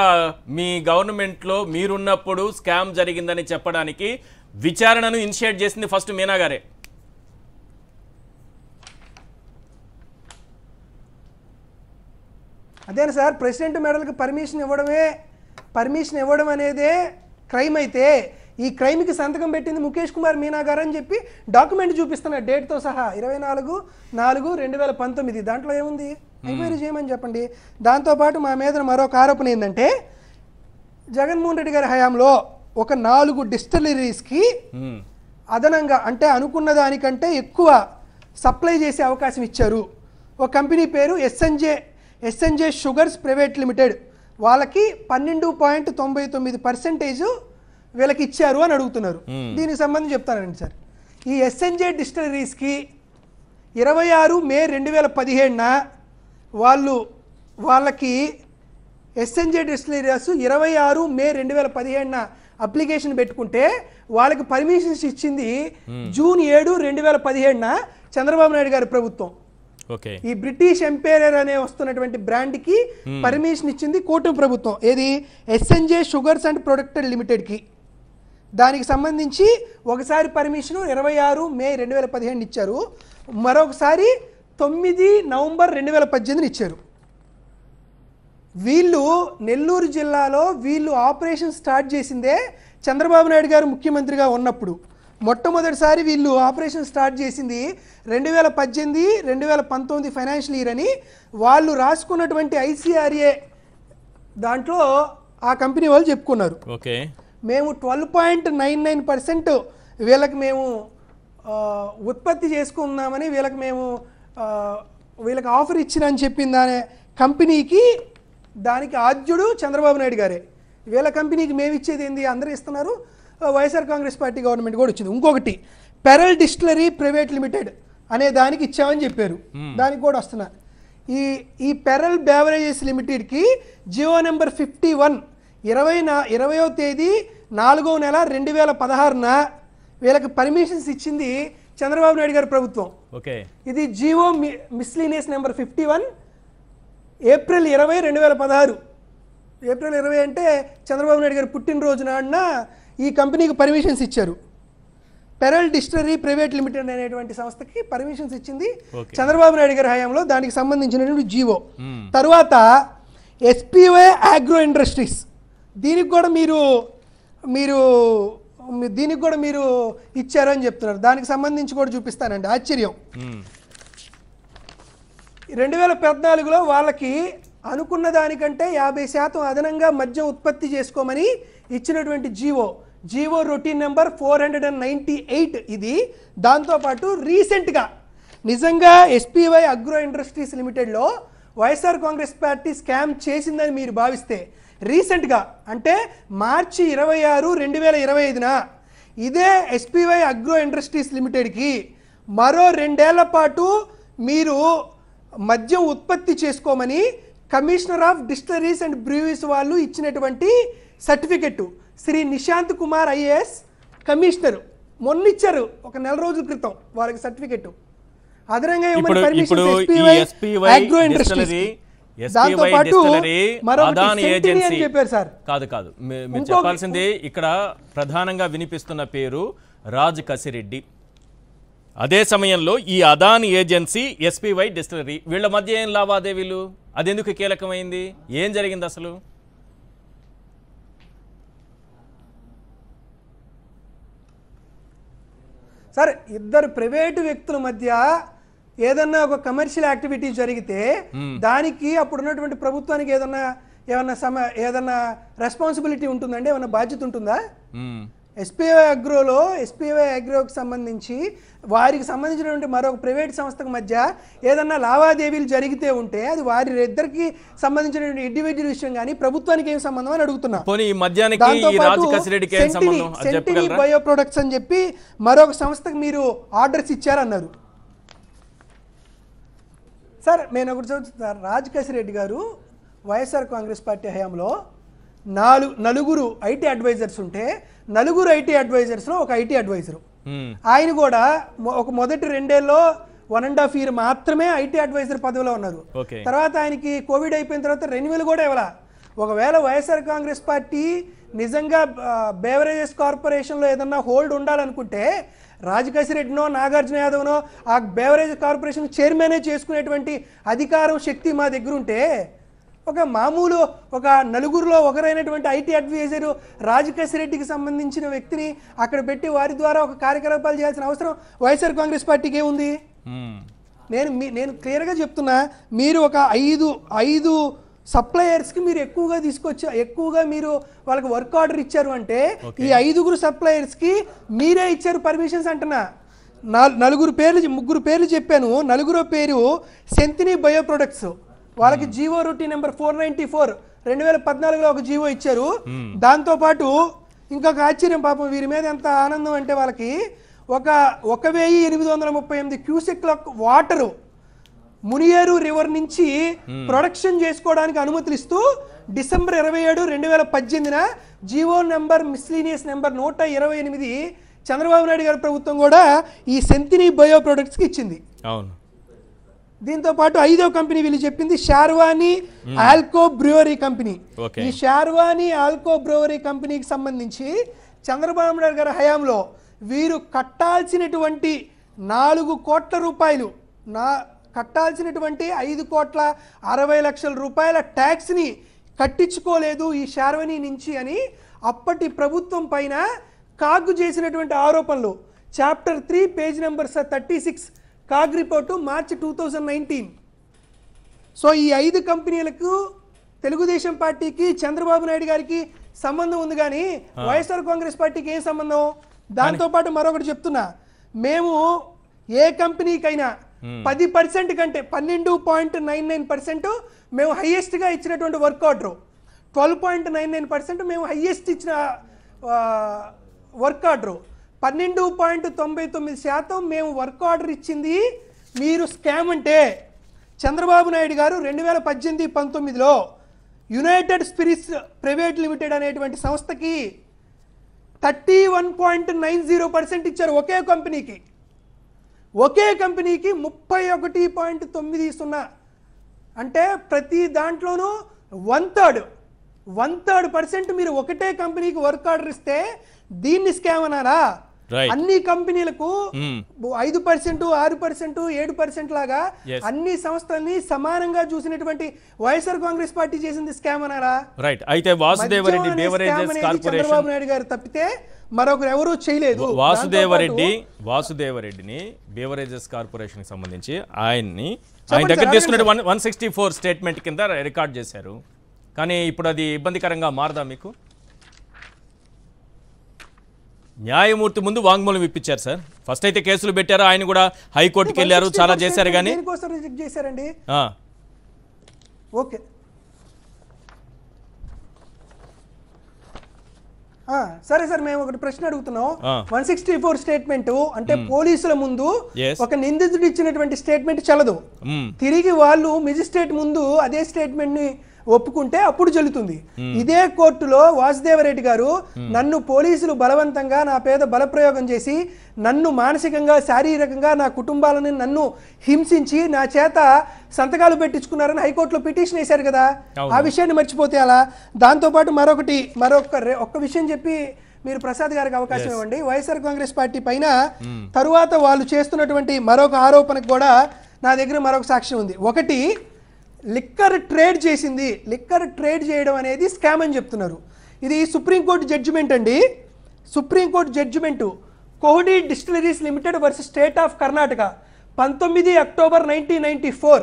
మీ గవర్నమెంట్ లో మీరున్నప్పుడు స్కామ్ జరిగిందని చెప్పడానికి విచారణను ఇనిషియేట్ చేసింది ఫస్ట్ మీనా గారే. అదేనా సార్, ప్రెసిడెంట్ మెడల్కి పర్మిషన్ ఇవ్వడం అనేదే క్రైమ్ అయితే ఈ క్రైమ్కి సంతకం పెట్టింది ముఖేష్ కుమార్ మీనా గారు అని చెప్పి డాక్యుమెంట్ చూపిస్తున్నారు డేట్తో సహా 24/4/2019. దాంట్లో ఏముంది, ఎంక్వైరీ చేయమని చెప్పండి. దాంతోపాటు మా మీద మరొక ఆరోపణ ఏంటంటే జగన్మోహన్ రెడ్డి గారి హయాంలో ఒక 4 డిస్టిలరీస్కి అదనంగా అంటే అనుకున్న దానికంటే ఎక్కువ సప్లై చేసే అవకాశం ఇచ్చారు. ఒక కంపెనీ పేరు ఎస్ఎన్జే షుగర్స్ ప్రైవేట్ లిమిటెడ్, వాళ్ళకి 12.99% వీళ్ళకి ఇచ్చారు అని అడుగుతున్నారు. దీనికి సంబంధించి చెప్తానండి సార్. ఈ ఎస్ఎన్జే డిస్టిలరీస్కి 26 మే 2017 వాళ్ళకి ఎస్ఎన్జే డిస్టిలరీస్ 26 మే 2017 అప్లికేషన్ పెట్టుకుంటే వాళ్ళకి పర్మిషన్స్ ఇచ్చింది జూన్ 7, 2017 చంద్రబాబు నాయుడు గారి ప్రభుత్వం. ఈ బ్రిటిష్ ఎంపైరర్ అనే వస్తున్నటువంటి బ్రాండ్కి పర్మిషన్ ఇచ్చింది కూటమి ప్రభుత్వం. ఏది, ఎస్ఎన్జే షుగర్స్ అండ్ ప్రొడక్టెడ్ లిమిటెడ్కి. దానికి సంబంధించి ఒకసారి పర్మిషన్ 26 మే 2017 ఇచ్చారు, మరొకసారి 9 నవంబర్ 2018 ఇచ్చారు. వీళ్ళు నెల్లూరు జిల్లాలో వీళ్ళు ఆపరేషన్ స్టార్ట్ చేసిందే చంద్రబాబు నాయుడు గారు ముఖ్యమంత్రిగా ఉన్నప్పుడు. మొట్టమొదటిసారి వీళ్ళు ఆపరేషన్ స్టార్ట్ చేసింది 2018, 2019 ఫైనాన్షియల్ ఇయర్ అని వాళ్ళు రాసుకున్నటువంటి ఐసీఆర్ఏ దాంట్లో ఆ కంపెనీ వాళ్ళు చెప్పుకున్నారు. ఓకే, మేము 12.99% వీళ్ళకి మేము ఉత్పత్తి చేసుకున్నామని వీళ్ళకి ఆఫర్ ఇచ్చినని చెప్పింది దాని కంపెనీకి. దానికి ఆద్యుడు చంద్రబాబు నాయుడు గారే. వీళ్ళ కంపెనీకి మేము ఇచ్చేది ఏంది, అందరూ ఇస్తున్నారు, వైఎస్ఆర్ కాంగ్రెస్ పార్టీ గవర్నమెంట్ కూడా వచ్చింది. ఇంకొకటి పెరల్ డిస్టిలరీ ప్రైవేట్ లిమిటెడ్ అనే దానికి ఇచ్చామని చెప్పారు, దానికి కూడా వస్తున్నారు. ఈ పెరల్ బేవరేజెస్ లిమిటెడ్కి జియో నెంబర్ 51 20వ తేదీ 4వ నెల 2016న వీళ్ళకి పర్మిషన్స్ ఇచ్చింది చంద్రబాబు నాయుడు గారి ప్రభుత్వం. ఓకే, ఇది GO miscellaneous number 51 April 20, 2016. April 20 అంటే చంద్రబాబు నాయుడు గారు పుట్టినరోజు నాడున ఈ కంపెనీకి పర్మిషన్స్ ఇచ్చారు. పెరల్ డిస్టిలరీ ప్రైవేట్ లిమిటెడ్ అనేటువంటి సంస్థకి పర్మిషన్స్ ఇచ్చింది చంద్రబాబు నాయుడు గారి హయాంలో, దానికి సంబంధించినటువంటి జీవో. తర్వాత ఎస్పీవై అగ్రో ఇండస్ట్రీస్, దీనికి కూడా మీరు ఇచ్చారని చెప్తున్నారు. దానికి సంబంధించి కూడా చూపిస్తానండి, ఆశ్చర్యం. 2014లో వాళ్ళకి అనుకున్న దానికంటే 50% అదనంగా మద్యం ఉత్పత్తి చేసుకోమని ఇచ్చినటువంటి జీవో రొటీన్ నెంబర్ 498 ఇది. దాంతోపాటు రీసెంట్గా నిజంగా ఎస్పీవై అగ్రో ఇండస్ట్రీస్ లిమిటెడ్లో వైఎస్ఆర్ కాంగ్రెస్ పార్టీ స్కామ్ చేసిందని మీరు భావిస్తే రీసెంట్గా అంటే మార్చి 26, 2025న ఇదే ఎస్పీవై అగ్రో ఇండస్ట్రీస్ లిమిటెడ్కి మరో 2 ఏళ్ల పాటు మీరు మద్యం ఉత్పత్తి చేసుకోమని commissioner of distilleries and breweries వాళ్ళు ఇచ్చినటువంటి certificate Shri Nishant Kumar IAS commissioner మొన్న ఇచ్చారు, ఒక 4 రోజుల క్రితం వాళ్ళకి సర్టిఫికెట్ అదనంగా ఇవ్వమని పర్మిషన్ ఎస్పీవై అగ్రో ఇండస్ట్రీస్. దాంతో పాటు అదాని ఏజెన్సీ కాదు మీరు చెప్పాల్సింది ఇక్కడ ప్రధానంగా వినిపిస్తున్న పేరు రాజ్ కసిరెడ్డి. అదే సమయంలో ఈ అదాని ఏజెన్సీ ఎస్పీవై డిస్టిలరీ వీళ్ళ మధ్య ఏం లావాదేవీలు, అదెందుకు కీలకమైంది, ఏం జరిగింది అసలు? సార్, ఇద్దరు ప్రైవేటు వ్యక్తుల మధ్య ఏదన్నా ఒక కమర్షియల్ యాక్టివిటీ జరిగితే దానికి అప్పుడున్నటువంటి ప్రభుత్వానికి ఏదన్నా రెస్పాన్సిబిలిటీ ఉంటుందండి, ఏమన్నా బాధ్యత ఉంటుందా? ఎస్పీవై అగ్రోకి సంబంధించి వారికి సంబంధించినటువంటి మరొక ప్రైవేట్ సంస్థకు మధ్య ఏదన్నా లావాదేవీలు జరిగితే ఉంటే అది వారి ఇద్దరికి సంబంధించినటువంటి ఇండివిజువల్ విషయం, కానీ ప్రభుత్వానికి ఏం సంబంధం అని అడుగుతున్నా. సెంటినీ బయో ప్రొడక్ట్స్ అని చెప్పి మరొక సంస్థకు మీరు ఆర్డర్స్ ఇచ్చారన్నారు. సార్, నేను ఒకటి చెప్తున్నా, రాజ్ కసిరెడ్డి గారు వైఎస్ఆర్ కాంగ్రెస్ పార్టీ హయాంలో నలుగురు ఐటీ అడ్వైజర్స్ ఉంటే నలుగురు ఐటీ అడ్వైజర్స్లో ఒక ఐటీ అడ్వైజరు. ఆయన కూడా ఒక మొదటి 2 ఏళ్ళలో 1.5 year మాత్రమే ఐటీ అడ్వైజర్ పదవిలో ఉన్నారు. తర్వాత ఆయనకి కోవిడ్ అయిపోయిన తర్వాత రెన్యువల్ కూడా ఇవ్వాల. ఒకవేళ వైఎస్ఆర్ కాంగ్రెస్ పార్టీ నిజంగా బేవరేజెస్ కార్పొరేషన్లో ఏదన్నా హోల్డ్ ఉండాలనుకుంటే రాజకసిరెడ్డినో నాగార్జున యాదవ్నో ఆ బేవరేజ్ కార్పొరేషన్ చైర్మనే చేసుకునేటువంటి అధికారం శక్తి మా దగ్గర ఉంటే ఒక నలుగురిలో ఒకరైనటువంటి ఐటీ అడ్వైజరు రాజకసిరెడ్డికి సంబంధించిన వ్యక్తిని అక్కడ పెట్టి వారి ద్వారా ఒక కార్యకలాపాలు చేయాల్సిన అవసరం వైఎస్ఆర్ కాంగ్రెస్ పార్టీకి ఏముంది? నేను క్లియర్గా చెప్తున్నా, మీరు ఒక ఐదు సప్లయర్స్కి మీరు ఎక్కువగా మీరు వాళ్ళకి వర్క్ ఆర్డర్ ఇచ్చారు అంటే ఈ 5 సప్లయర్స్కి మీరే ఇచ్చారు పర్మిషన్స్ అంటున్నా. ముగ్గురు పేర్లు చెప్పాను. 4వ పేరు సెంతినీ బయో ప్రొడక్ట్స్, వాళ్ళకి జీవో రొటీన్ నెంబర్ 494 2014లో ఒక జీవో ఇచ్చారు. దాంతోపాటు ఇంకొక ఆశ్చర్యం, పాపం వీరి మీద ఎంత ఆనందం అంటే వాళ్ళకి 1838 క్యూసెక్ల వాటరు మునియేరు రివర్ నుంచి ప్రొడక్షన్ చేసుకోవడానికి అనుమతులు ఇస్తూ డిసెంబర్ 27, 2018న GO number miscellaneous number 128 Chandrababu Naidu గారి ప్రభుత్వం కూడా ఈ సెంతినీ బయో ప్రొడక్ట్స్కి ఇచ్చింది. అవును. దీంతో పాటు 5వ కంపెనీ వీళ్ళు చెప్పింది షార్వానీ ఆల్కో బ్రూవరీ కంపెనీ. ఈ షార్వానీ ఆల్కో బ్రూవరీ కంపెనీకి సంబంధించి చంద్రబాబు నాయుడు గారి హయాంలో వీరు కట్టాల్సినటువంటి 4 కోట్ల రూపాయలు కట్టాల్సినటువంటి 5,60,00,000 రూపాయల ట్యాక్స్ని కట్టించుకోలేదు ఈ శార్వని నుంచి అని అప్పటి ప్రభుత్వం పైన కాగ్ చేసినటువంటి ఆరోపణలు. Chapter 3 page number 36 CAG report మార్చి 2019. సో ఈ 5 కంపెనీలకు తెలుగుదేశం పార్టీకి చంద్రబాబు నాయుడు గారికి సంబంధం ఉంది, కానీ వైఎస్ఆర్ కాంగ్రెస్ పార్టీకి ఏం సంబంధం? దాంతోపాటు మరొకటి చెప్తున్నా, మేము ఏ కంపెనీకైనా 10% కంటే 12.99% మేము హైయెస్ట్గా ఇచ్చినటువంటి వర్క్ ఆర్డర్, 12.99% మేము హైయెస్ట్ ఇచ్చిన వర్క్ ఆర్డర్, 12.99% మేము వర్క్ ఆర్డర్ ఇచ్చింది మీరు స్కామ్ అంటే చంద్రబాబు నాయుడు గారు 2018-19లో యునైటెడ్ స్పిరిట్స్ ప్రైవేట్ లిమిటెడ్ అనేటువంటి సంస్థకి 31.90% ఇచ్చారు. ఒకే కంపెనీకి 31.90, అంటే ప్రతి దాంట్లోనూ 1/3% మీరు ఒకటే కంపెనీకి వర్క్ ఆర్డర్ ఇస్తే దీన్ని స్కామ్ అనాలా? అన్ని కంపెనీలకు 5%, 6%, 7% లాగా అన్ని సంస్థల్ని సమానంగా చూసినటువంటి వైఎస్ఆర్ కాంగ్రెస్ పార్టీ చేసింది స్కామ్ అనారా? రైట్. అయితే వాసుదేవరెడ్డి బేవరేజెస్ కార్పొరేషన్ చంద్రబాబు నాయుడు గారు తప్పితే మరొకరు ఎవరూ చేయలేదు. వాసుదేవరెడ్డిని బేవరేజెస్ కార్పొరేషన్ కి సంబంధించి ఆయన దగ్గర తీసుకున్న 164 స్టేట్మెంట్ కింద రికార్డ్ చేశారు. కానీ ఇప్పుడు అది ఇబ్బందికరంగా మారదా మీకు? న్యాయమూర్తి ముందు వాంగ్మూలం ఇప్పించారు సార్. ఫస్ట్ అయితే కేసులు పెట్టారు, ఆయన కూడా హైకోర్టుకి వెళ్ళారు, చాలా చేశారు. కానీ రిజెక్ట్ చేశారండి. ఓకే, సరే సార్, మేము ఒకటి ప్రశ్న అడుగుతున్నాం. 164 స్టేట్మెంట్ అంటే పోలీసుల ముందు ఒక నిందితుడు ఇచ్చినటువంటి స్టేట్మెంట్ చల్లదు, తిరిగి వాళ్ళు మెజిస్ట్రేట్ ముందు అదే స్టేట్మెంట్ ని ఒప్పుకుంటే అప్పుడు చెల్లుతుంది. ఇదే కోర్టులో వాసుదేవరెడ్డి గారు నన్ను పోలీసులు బలవంతంగా నా పేద బలప్రయోగం చేసి నన్ను మానసికంగా, శారీరకంగా, నా కుటుంబాలను నన్ను హింసించి నా చేత సంతకాలు పెట్టించుకున్నారని హైకోర్టులో పిటిషన్ వేశారు కదా, ఆ విషయాన్ని మర్చిపోతే అలా. దాంతోపాటు ఒక్క విషయం చెప్పి మీరు ప్రసాద్ గారికి అవకాశం ఇవ్వండి. వైఎస్ఆర్ కాంగ్రెస్ పార్టీ పైన తరువాత వాళ్ళు చేస్తున్నటువంటి మరొక ఆరోపణకు కూడా నా దగ్గర మరొక సాక్ష్యం ఉంది. ఒకటి, లిక్కర్ ట్రేడ్ చేసింది. లిక్కర్ ట్రేడ్ చేయడం అనేది స్కామ్ అని చెప్తున్నారు. ఇది సుప్రీంకోర్టు జడ్జిమెంట్ అండి. Supreme court judgement Kohli distilleries limited versus state of Karnataka 19 October 1994.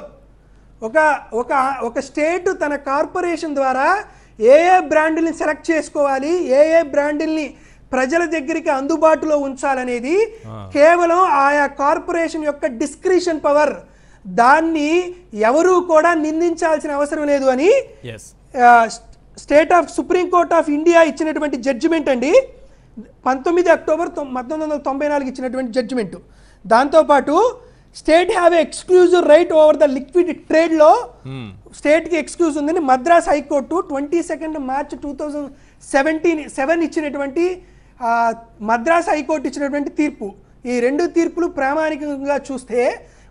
ఒక స్టేట్ తన కార్పొరేషన్ ద్వారా ఏ బ్రాండ్ని సెలెక్ట్ చేసుకోవాలి, ఏ బ్రాండ్ని ప్రజల దగ్గరికి అందుబాటులో ఉంచాలనేది కేవలం ఆయా కార్పొరేషన్ యొక్క డిస్క్రిషన్ పవర్. దాన్ని ఎవరూ కూడా నిందించాల్సిన అవసరం లేదు అని సుప్రీంకోర్ట్ ఆఫ్ ఇండియా ఇచ్చినటువంటి జడ్జిమెంట్ అండి. 19 అక్టోబర్ 1994 ఇచ్చినటువంటి జడ్జిమెంట్. దాంతోపాటు state have exclusive right over the liquid ట్రేడ్లో స్టేట్కి ఎక్స్క్లూజ్ ఉందని మద్రాస్ హైకోర్టు 22 మార్చ్ 2017 ఇచ్చినటువంటి మద్రాస్ హైకోర్టు ఇచ్చినటువంటి తీర్పు. ఈ రెండు తీర్పులు ప్రామాణికంగా చూస్తే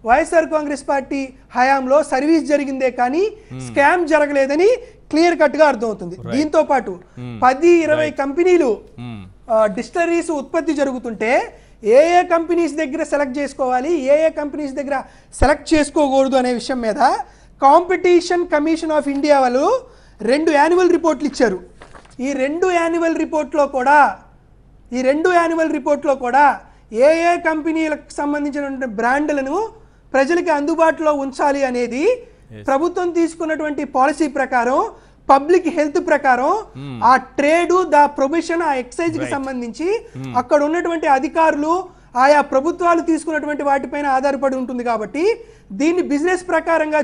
వైఎస్ఆర్ కాంగ్రెస్ పార్టీ హయాంలో సర్వీస్ జరిగిందే కానీ స్కామ్ జరగలేదని క్లియర్ కట్ గా అర్థమవుతుంది. దీంతో పాటు 10-20 కంపెనీలు డిస్టిలరీస్ ఉత్పత్తి జరుగుతుంటే ఏ కంపెనీస్ దగ్గర సెలెక్ట్ చేసుకోవాలి, ఏ కంపెనీస్ దగ్గర సెలెక్ట్ చేసుకోకూడదు అనే విషయం మీద కాంపిటీషన్ కమిషన్ ఆఫ్ ఇండియా వాళ్ళు 2 యాన్యువల్ రిపోర్ట్లు ఇచ్చారు. ఈ 2 యాన్యువల్ రిపోర్ట్లో కూడా ఏ కంపెనీలకు సంబంధించినటువంటి బ్రాండ్లను ప్రజలకి అందుబాటులో ఉంచాలి అనేది ప్రభుత్వం తీసుకున్నటువంటి పాలసీ ప్రకారం, పబ్లిక్ హెల్త్ ప్రకారం ఆ ట్రేడ్, దా ప్రొబిషన్, ఆ ఎక్సైజ్ కి సంబంధించి అక్కడ ఉన్నటువంటి అధికారులు ఆయా ప్రభుత్వాలు తీసుకున్నటువంటి వాటిపైన ఆధారపడి ఉంటుంది. కాబట్టి దీన్ని బిజినెస్ ప్రకారంగా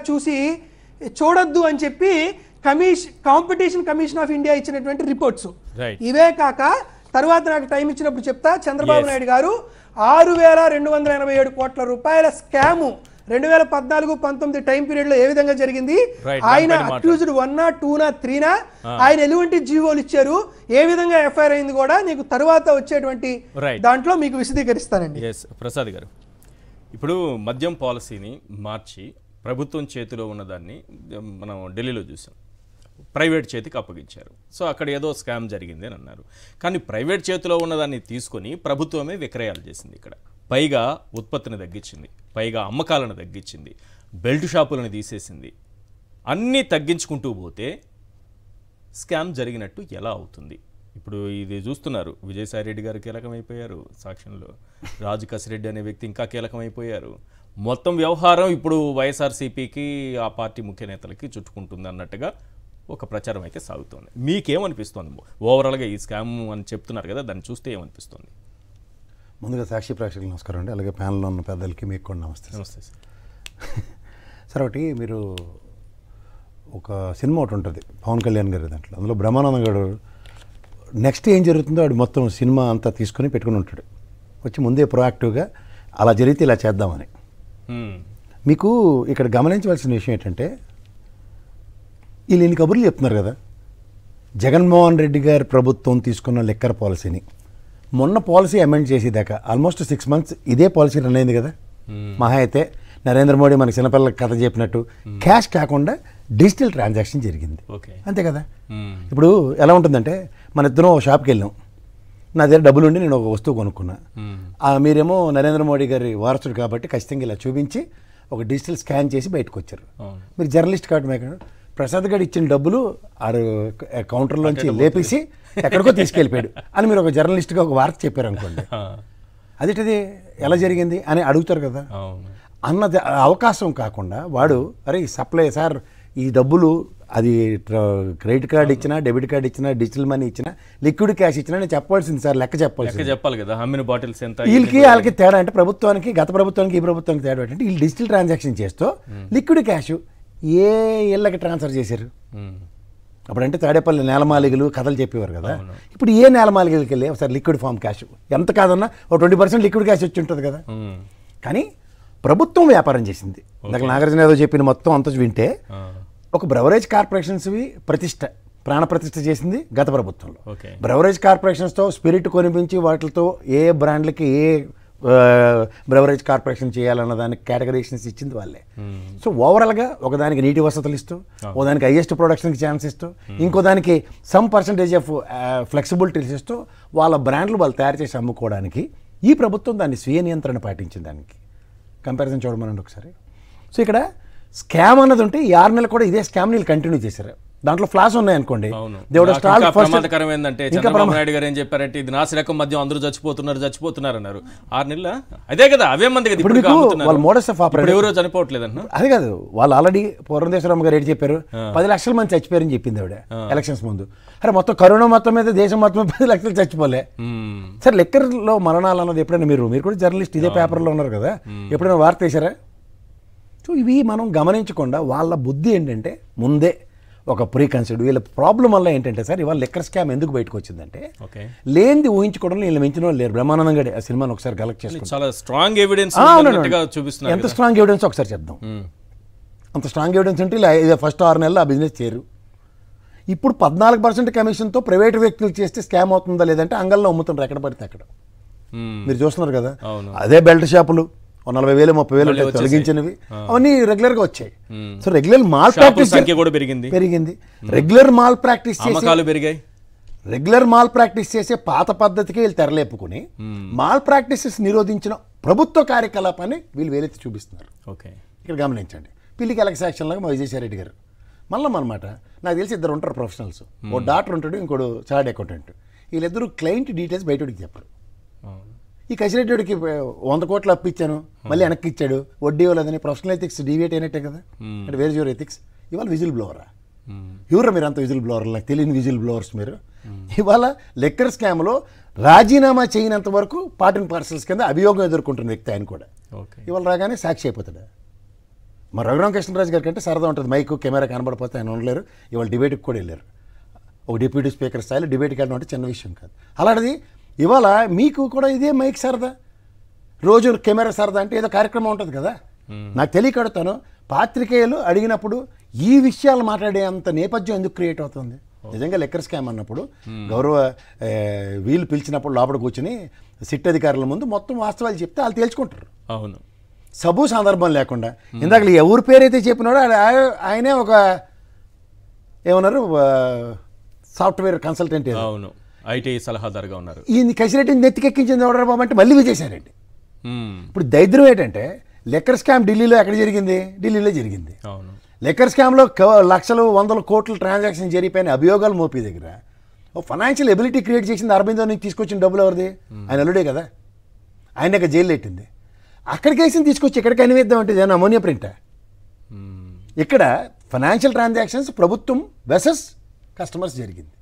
చూడొద్దు అని చెప్పి కాంపిటీషన్ కమిషన్ ఆఫ్ ఇండియా ఇచ్చినటువంటి రిపోర్ట్స్. ఇవే కాక తర్వాత నాకు టైం ఇచ్చినప్పుడు చెప్తా, చంద్రబాబు నాయుడు గారు 6,287 కోట్ల రూపాయల స్కాము 2014-19 టైం పీరియడ్ లో ఏ విధంగా జరిగింది, ఆయన అక్యూజ్డ్ 1, 2, 3 ఆయన ఎటువంటి జీవోలు ఇచ్చారు, ఏ విధంగా ఎఫ్ఐఆర్ అయింది కూడా నీకు తర్వాత వచ్చేటువంటి దాంట్లో మీకు విశదీకరిస్తానండి. ప్రసాద్ గారు, ఇప్పుడు మద్యం పాలసీని మార్చి ప్రభుత్వం చేతిలో ఉన్నదాన్ని మనం ఢిల్లీలో చూసాం, ప్రైవేట్ చేతికి అప్పగించారు. సో అక్కడ ఏదో స్కామ్ జరిగింది అని అన్నారు. కానీ ప్రైవేట్ చేతిలో ఉన్నదాన్ని తీసుకొని ప్రభుత్వమే విక్రయాలు చేసింది ఇక్కడ. పైగా ఉత్పత్తిని తగ్గించింది, పైగా అమ్మకాలను తగ్గించింది, బెల్ట్ షాపులను తీసేసింది. అన్నీ తగ్గించుకుంటూ పోతే స్కామ్ జరిగినట్టు ఎలా అవుతుంది? ఇప్పుడు ఇది చూస్తున్నారు, విజయసాయి రెడ్డి గారు కీలకమైపోయారు సాక్ష్యంలో, రాజు కసిరెడ్డి అనే వ్యక్తి ఇంకా కీలకమైపోయారు. మొత్తం వ్యవహారం ఇప్పుడు వైఎస్ఆర్సీపీకి ఆ పార్టీ ముఖ్య నేతలకి చుట్టుకుంటుంది అన్నట్టుగా ఒక ప్రచారం అయితే సాగుతోంది. మీకేమనిపిస్తుంది ఓవరాల్గా ఈ స్కామ్ అని చెప్తున్నారు కదా, దాన్ని చూస్తే ఏమనిపిస్తుంది? ముందుగా సాక్షి ప్రేక్షకులకు నమస్కారం అండి, అలాగే ప్యానల్లో ఉన్న పెద్దలకి మీకు కూడా నమస్తే. నమస్తే సార్. సార్, ఒకటి మీరు ఒక సినిమా ఒకటి ఉంటుంది పవన్ కళ్యాణ్ గారి దాంట్లో, అందులో బ్రహ్మానందం గారు నెక్స్ట్ ఏం జరుగుతుందో వాడు మొత్తం సినిమా అంతా తీసుకొని పెట్టుకుని ఉంటాడు, వచ్చి ముందే ప్రొయాక్టివ్గా అలా జరిగితే ఇలా చేద్దామని. మీకు ఇక్కడ గమనించవలసిన విషయం ఏంటంటే, వీళ్ళు ఇన్ని కబుర్లు చెప్తున్నారు కదా, జగన్మోహన్ రెడ్డి గారి ప్రభుత్వం తీసుకున్న లిక్కర్ పాలసీని మొన్న పాలసీ అమెండ్ చేసేదాకా ఆల్మోస్ట్ 6 months ఇదే పాలసీ రన్ అయింది కదా. మహా అయితే నరేంద్ర మోడీ మనకి చిన్నపిల్లలకి కథ చెప్పినట్టు క్యాష్ కాకుండా డిజిటల్ ట్రాన్సాక్షన్ జరిగింది, అంతే కదా. ఇప్పుడు ఎలా ఉంటుందంటే, మన ఇద్దరం ఒక షాప్కి వెళ్ళాం, నా దగ్గర డబ్బులు ఉండి నేను ఒక వస్తువు కొనుక్కున్నా, మీరేమో నరేంద్ర మోడీ గారి వారసుడు కాబట్టి ఖచ్చితంగా ఇలా చూపించి ఒక డిజిటల్ స్కాన్ చేసి బయటకు వచ్చారు. మీరు జర్నలిస్ట్ కాబట్టి మీకు ప్రసాద్ గారు ఇచ్చిన డబ్బులు ఆడు కౌంటర్లోంచి లేపేసి ఎక్కడికో తీసుకెళ్ళిపోయాడు అని మీరు ఒక జర్నలిస్ట్గా ఒక వార్త చెప్పారు అనుకోండి, అదేంటిది ఎలా జరిగింది అని అడుగుతారు కదా. అన్నది అవకాశం కాకుండా వాడు అరే సప్లై సార్ ఈ డబ్బులు అది క్రెడిట్ కార్డ్ ఇచ్చినా డెబిట్ కార్డ్ ఇచ్చినా డిజిటల్ మనీ ఇచ్చినా లిక్విడ్ క్యాష్ ఇచ్చినా నేను చెప్పాల్సింది సార్, లెక్క చెప్పాలి కదా. అమ్మిన బాటిల్స్ ఎంత, వాళ్ళకి తేడా అంటే ప్రభుత్వానికి గత ప్రభుత్వానికి ఈ ప్రభుత్వానికి తేడా ఏంటంటే, వీళ్ళు డిజిటల్ ట్రాన్సాక్షన్ చేస్తూ లిక్విడ్ క్యాష్ ఏ ఇళ్ళకి ట్రాన్స్ఫర్ చేశారు. అప్పుడంటే తాడేపల్లి నేలమాలిగలు కథలు చెప్పేవారు కదా, ఇప్పుడు ఏ నేలమాలిగలకి వెళ్ళి ఒకసారి లిక్విడ్ ఫామ్ క్యాష్ ఎంత కాదన్నా ఒక 20% లిక్విడ్ క్యాష్ వచ్చి ఉంటుంది కదా. కానీ ప్రభుత్వం వ్యాపారం చేసింది. ఇందాక నాగార్జున ఏదో చెప్పిన మొత్తం అంత వింటే ఒక బ్రెవరేజ్ కార్పొరేషన్స్వి ప్రాణ ప్రతిష్ఠ చేసింది గత ప్రభుత్వంలో. బ్రెవరేజ్ కార్పొరేషన్స్తో స్పిరిట్ కొనిపించి వాటితో ఏ బ్రాండ్లకి ఏ బ్రెవరేజ్ కార్పొరేషన్ చేయాలన్న దానికి కేటగరైజేషన్స్ ఇచ్చింది వాళ్ళే. సో ఓవరాల్గా ఒకదానికి నీటి వసతులు ఇస్తూ, ఒకదానికి హైయెస్ట్ ప్రొడక్షన్కి ఛాన్స్ ఇస్తూ, ఇంకో దానికి సమ్ పర్సంటేజ్ ఆఫ్ ఫ్లెక్సిబిలిటీస్ ఇస్తూ వాళ్ళ బ్రాండ్లు వాళ్ళు తయారు చేసి అమ్ముకోవడానికి ఈ ప్రభుత్వం దాన్ని స్వీయ నియంత్రణ పాటించింది. దానికి కంపారిజన్ చూడమనండి ఒకసారి. సో ఇక్కడ స్కామ్ అన్నది ఉంటే ఈ 6 నెలలు కూడా ఇదే స్కామ్ నీళ్ళు కంటిన్యూ చేశారు. దాంట్లో ఫ్లాస్ ఉన్నాయనుకోండి, ప్రమాదకరం ఏంటంటే చంద్రబాబు నాయుడు గారు ఏం చెప్పారంటే, ఇది నాసిరకం మధ్య అందరూ చచ్చిపోతున్నారు అన్నారు. 6 నెలల అదే కదా, అవే మంది కదా వాళ్ళు మోడస్ ఆఫ్ ఆపరేషన్ ఎవరో చనిపోవట్లేదన్న. అదే కాదు, వాళ్ళు ఆల్రెడీ పూర్ణదేశ్వరరావు గారు ఏంటి చెప్పారు, 10 లక్షల మంది చచ్చిపోయారని చెప్పింది ఆవిడ ఎలక్షన్స్ ముందు. అరే మొత్తం కరోనా మొత్తం మీద దేశం మొత్తం 10 లక్షలు చచ్చిపోలే. సరే లెక్కర్లో మరణాలు అన్నది ఎప్పుడైనా మీరు కూడా జర్నలిస్ట్ ఇదే పేపర్లో ఉన్నారు కదా, ఎప్పుడైనా వార్త వేశారా? సో ఇవి మనం గమనించకుండా వాళ్ళ బుద్ధి ఏంటంటే ముందే ఒక ప్రీ కన్సిడర్డ్. వీళ్ళ ప్రాబ్లం వల్ల ఏంటంటే సార్, ఇవాళ లెక్కర్ స్కామ్ ఎందుకు బయటకు వచ్చిందంటే, లేనిది ఊహించుకోవడంలో వీళ్ళు మించిన వాళ్ళు లేరు. బ్రహ్మానందం గడి ఆ సినిమాను ఒకసారి కలెక్ట్ చేసుకుంటాం, చాలా స్ట్రాంగ్ ఎవిడెన్స్ చూపిస్తున్నారు. ఎంత స్ట్రాంగ్ ఎవిడెన్స్ ఒకసారి చెప్దాం. అంత స్ట్రాంగ్ ఎవిడెన్స్ ఉంటే ఇలా ఫస్ట్ 6 నెలలు ఆ బిజినెస్ చేరు. ఇప్పుడు 14% కమిషన్తో ప్రైవేట్ వ్యక్తులు చేస్తే స్కామ్ అవుతుందా లేదంటే అంగల్లో అమ్ముతుంటారు ఎక్కడ పడితే అక్కడ. మీరు చూస్తున్నారు కదా, అదే బెల్ట్ షాపులు 40,000 30,000 తొలగించినవి అవన్నీ రెగ్యులర్ గా వచ్చాయి. సో రెగ్యులర్ మాల్ ప్రాక్టీస్ పెరిగింది. రెగ్యులర్ మాల్ ప్రాక్టీస్ పెరిగాయి. రెగ్యులర్ మాల్ ప్రాక్టీస్ చేసే పాత పద్ధతికి వీళ్ళు తెరలేపుకుని మాల్ ప్రాక్టీసెస్ నిరోధించిన ప్రభుత్వ కార్యకలాపాన్ని వీళ్ళు వేలెత్తి చూపిస్తున్నారు. ఇక్కడ గమనించండి, పిల్లికి ఎలక్షన్ లాగా మా విజయసాయి రెడ్డి గారు మళ్ళీ అనమాట. నాకు తెలిసి 2 ఉంటారు ప్రొఫెషనల్స్, ఓ డాక్టర్ ఉంటాడు, ఇంకోడు చార్ట్ అకౌంటెంట్. వీళ్ళిద్దరూ క్లయింట్ డీటెయిల్స్ బయటకి చెప్పరు. ఈ కసిరెడ్డికి 100 కోట్లు అప్పించాను మళ్ళీ వెనక్కి ఇచ్చాడు, వడ్డీ ఇవ్వలేదని ప్రొఫెషనల్ ఎథిక్స్ డివియేట్ అయినట్టే కదా. అంటే వేర్ యువర్ ఎథిక్స్? ఇవాళ విజిల్ బ్లోవరా? ఎవరు మీరు అంత విజిల్ బ్లోవర్? నాకు తెలియని విజిల్ బ్లోవర్స్ మీరు. ఇవాళ లెక్కర్ స్కామ్లో రాజీనామా చేయనంత వరకు పార్ట్ అండ్ పార్సల్స్ కింద అభియోగం ఎదుర్కొంటున్న వ్యక్తి ఆయన కూడా. ఇవాళ రాగానే సాక్షి అయిపోతాడు. మా రఘురామకృష్ణరాజు గారి కంటే సరదా ఉంటుంది, మైకు కెమెరా కనబడిపోతే ఆయన ఉండలేరు. ఇవాళ డిబేట్కి కూడా వెళ్ళారు. ఒక డిప్యూటీ స్పీకర్ స్థాయిలో డిబేట్కి వెళ్ళడం అంటే చిన్న విషయం కాదు. అలాంటిది ఇవాళ మీకు కూడా ఇదే మైక్ సరదా, రోజు కెమెరా సరదా అంటే ఏదో కార్యక్రమం ఉంటుంది కదా. నాకు తెలియకడుతాను, పాత్రికేయులు అడిగినప్పుడు ఈ విషయాలు మాట్లాడే అంత నేపథ్యం ఎందుకు క్రియేట్ అవుతుంది? నిజంగా లెక్కర్ స్కామ్ అన్నప్పుడు గౌరవ వీళ్ళు పిలిచినప్పుడు లోపల కూర్చొని సిట్ అధికారుల ముందు మొత్తం వాస్తవాలు చెప్తే వాళ్ళు తేల్చుకుంటారు. అవును, సబు సందర్భం లేకుండా ఇందాక ఎవరి పేరైతే చెప్పినాడో ఆయనే ఒక ఏమన్నారు సాఫ్ట్వేర్ కన్సల్టెంట్, అవును, ఐటీ సలహాదారుగా ఉన్నారు. ఈ కసిరెడ్డిని నెత్తికెక్కించింది ఎవడరా బాబు అంటే మళ్ళీ విజయసాయి రెడ్డి. ఇప్పుడు దరిద్రం ఏంటంటే లెక్కర్ స్కామ్ ఢిల్లీలో ఎక్కడ జరిగింది? ఢిల్లీలో జరిగింది. అవును. లెక్కర్ స్కామ్లో లక్షలు 100 కోట్ల ట్రాన్సాక్షన్ జరిగిపోయిన అభియోగాలు మోపి దగ్గర ఫైనాన్షియల్ ఎబిలిటీ క్రియేట్ చేసింది అరబిందో నుంచి తీసుకొచ్చిన డబ్బులు ఎవరిది? ఆయన అల్లుడే కదా. ఆయన ఇక జైలు పెట్టింది. అక్కడికి వేసింది తీసుకొచ్చి ఇక్కడికి అనివేద్దాం అంటే ఏమైనా అమోనియా ప్రింటా? ఇక్కడ ఫైనాన్షియల్ ట్రాన్సాక్షన్స్ ప్రభుత్వం వెసెస్ కస్టమర్స్ జరిగింది.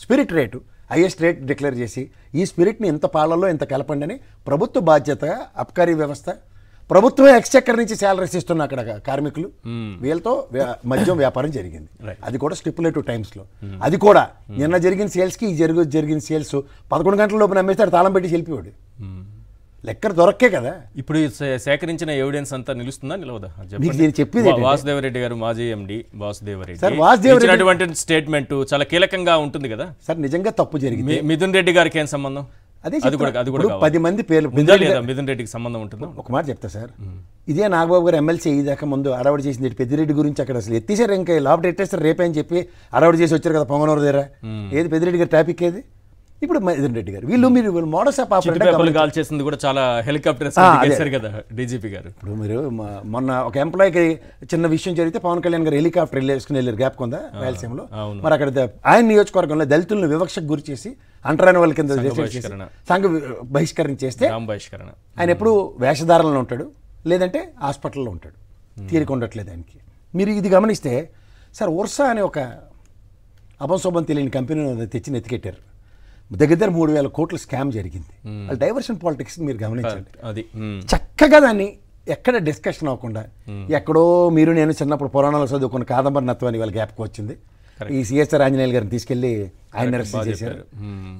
Spirit rate highest rate declare చేసి ఈ స్పిరిట్ని ఇంత పాలల్లో ఇంత కలపండి అని ప్రభుత్వ బాధ్యతగా అబ్కారీ వ్యవస్థ, ప్రభుత్వమే ఎక్స్చెక్కర్ నుంచి శాలరీస్ ఇస్తున్న అక్కడ కార్మికులు, వీళ్ళతో మద్యం వ్యాపారం జరిగింది. అది కూడా స్టిపులేటివ్ టైమ్స్లో. అది కూడా నిన్న జరిగిన సేల్స్కి జరిగిన సేల్స్ 11 గంటల లోపు నమ్మేస్తే తాళం పెట్టి వెళ్ళిపోయాడు. లెక్కర్ దొరక్కే కదా. ఇప్పుడు సేకరించిన ఎవిడెన్స్ అంతా నిలుస్తుందా, నిలవదా? చెప్పేది వాసుదేవరెడ్డి గారు, మాజీ ఎండి వాసుదేవరెడ్డి సార్, వాసుదేవరెడ్డి ఇచ్చినటువంటి స్టేట్మెంట్ చాలా కీలకంగా ఉంటుంది కదా సార్. నిజంగా తప్పు జరిగింది. మిథున్ రెడ్డి గారికి ఏం సంబంధం? అది కూడా 10 మంది పేర్లు మిథున్ రెడ్డికి సంబంధం ఉంటుందా? ఒక మాట చెప్తా సార్, ఇదే నాగబాబు గారు ఎమ్మెల్సీ అయ్యేదాకా ముందు అడవాడు చేసింది పెద్దిరెడ్డి గురించి అక్కడ అసలు ఎత్తేసారు, ఇంకా లోపల ఎట్టేస్తారు రేపే అని చెప్పి అడవాడు చేసి వచ్చారు కదా పొంగనూరు దగ్గర. ఏది పెద్దిరెడ్డి గారి టాపిక్ ఏది? ఇప్పుడు మిథున్ రెడ్డి గారు మీరు మోడస్ ఆఫ్ ఆపరేషన్ కాల్ చేసింది కూడా చాలా హెలికాప్టర్ కదా డీజీపీ గారు. ఇప్పుడు మీరు మొన్న ఒక ఎంప్లాయీకి చిన్న విషయం జరిగితే పవన్ కళ్యాణ్ గారు హెలికాప్టర్ వేసుకుని వెళ్ళారు, గ్యాప్ కొందా రాయలసీమలో. మరి అక్కడ ఆయన నియోజకవర్గంలో దళితులను వివక్షకు గురి చేసి అంటరాని వాళ్ళ కింద సంఘ బహిష్కరణ చేస్తే ఆయన ఎప్పుడు వేషధారణలో ఉంటాడు, లేదంటే హాస్పిటల్లో ఉంటాడు, తీరిక ఉండట్లేదు ఆయనకి. మీరు ఇది గమనిస్తే సార్, ఉర్సా అనే ఒక అపశోభం తెలియని కంపెనీ తెచ్చి నెత్తికెట్టారు. దగ్గర 3,000 కోట్ల స్కామ్ జరిగింది. వాళ్ళు డైవర్షన్ పాలిటిక్స్ మీరు గమనించండి. అది చక్కగా దాన్ని ఎక్కడ డిస్కషన్ అవ్వకుండా ఎక్కడో మీరు నేను చిన్నప్పుడు పురాణాలు చదువుకున్న కాదంబరి నత్వాన్ని వాళ్ళ గ్యాప్కి వచ్చింది. ఈ సిఎస్ఆర్ ఆంజనేయులు గారిని తీసుకెళ్లి ఆయన అరెస్ట్ చేశారు.